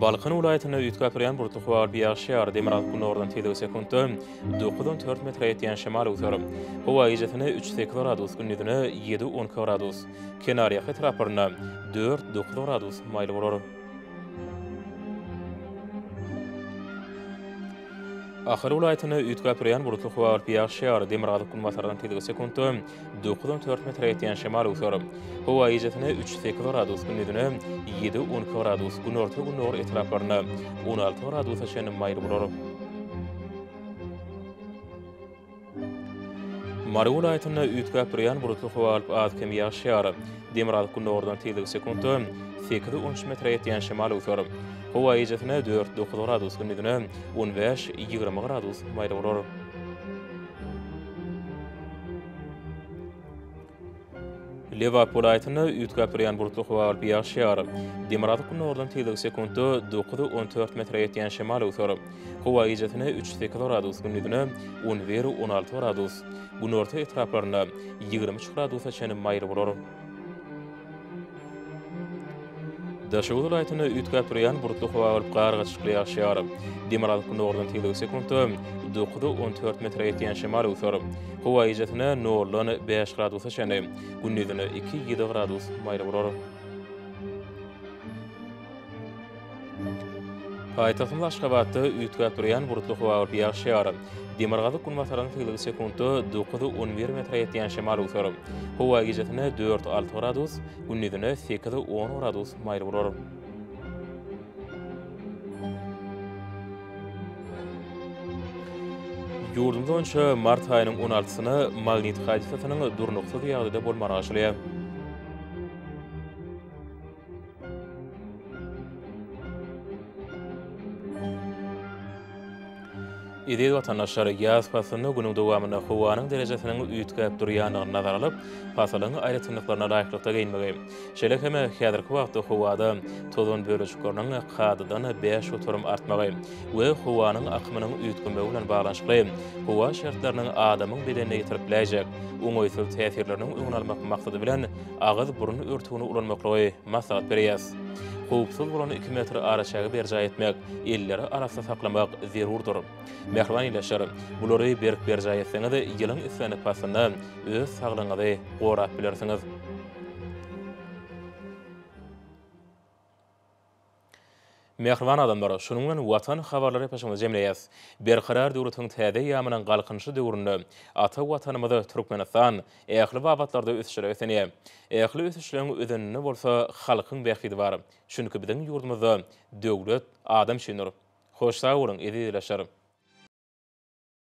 Balkan ulayetine ütköpüren burtu xuar biyaşyar demirat gün oradan 7 sekundda 9-4 metre etiyen şemal utarım. Hava ijetine 3-8 gradus günnidine 7-10 gradus. Kenariya etraplarına 4-9 gradus maylı olur. Ahir ulayetine ütköpüren burtu xuar biyaşyar demirat gün matardan 7 sekundda 9-4 metre etiyen şemal utarım. Hava ijetine 3-8 gradus günnidine 7-10 gradus gün orta gün or etraplarına 16 gradus aşenin maylı olur. Mari ulayetine ütköpüren burtu xuar adkem yaşyar demirat gün oradan 7 sekundda 8-13 metre etiyen şemal utarım. Hava ijetine 4-9 gradus günnidine 15-20 gradus maylı olur. Liverpool ayetine ütköpüren burtu xuar biyaşyar demirat gün oradan 7 sekundda 9-14 metre etiyen şemal utarım. Hava ijetine 3-8 gradus günnidine 11-16 gradus gün orta etraplarına 23 gradus aşenin maylı olur. Daşuğul ayetine ütköpüren burtu xuar qarğa çıqlı yaşyar demirat gün oradan 7 sekundda 9-14 metre etiyen şemal utarım. Hava ijetine 0-5 gradus aşenin günnidine 2-7 gradus maylı olur. Paytaxtın Aşgabatda ütköpüren burtu xuar biyaşyar demirgazyk gün matardan 7 sekundda 9-11 metre etiyen şemal utarım. Hava ijetine 4-6 gradus günnidine 8-10 gradus maylı olur. Yurdumda onça mart ayının 16-syna magnit hadisasynyň durnuksyz ýagdaýda bolmany aşylýar. İdil vatandaşlar yaz fasylyny günüň dowamyna howanyň derejesiniň ütkäp durýanyny nazar alyp, fasylyň aýratynlyklaryna laýyklykda geýinmegi. Şeýle heme häzirki wagtda howada tozon bölejikleriniň qadadan 5 oturum artmagy we howanyň akymynyň ütgünmegi bilen baglanşykly howa şertleriniň adamyň bedenine ýetiripläjek oňoýsuz täsirleriniň öňüne almak maksady bilen agyz burun örtügini ulanmakly maslahat berýär. Howpsuz bolan 2 metr araçagy berja etmek, elleri arasynda saklamak zerurdur. Mehriban ileşer, bulary berk berja etseňiz ýylyň islenip pasynda öz saglygyňyzy gorap bilersiňiz. Mehriban adamlar, şunuň bilen watan habarlary paşyňyza jemleýäs. Berkarar döwletiň täze ýamynyň galkynşy döwründe ata watanymyzy Türkmenistan ähli babatlarda ösüşýär esenýär. Ähli ösüşleriň özenine bolsa halkyň bäxti bar. Çünki biziň ýurdumyzda döwlet adam şeýnur. Hoş sag bolun, edi dileşerim.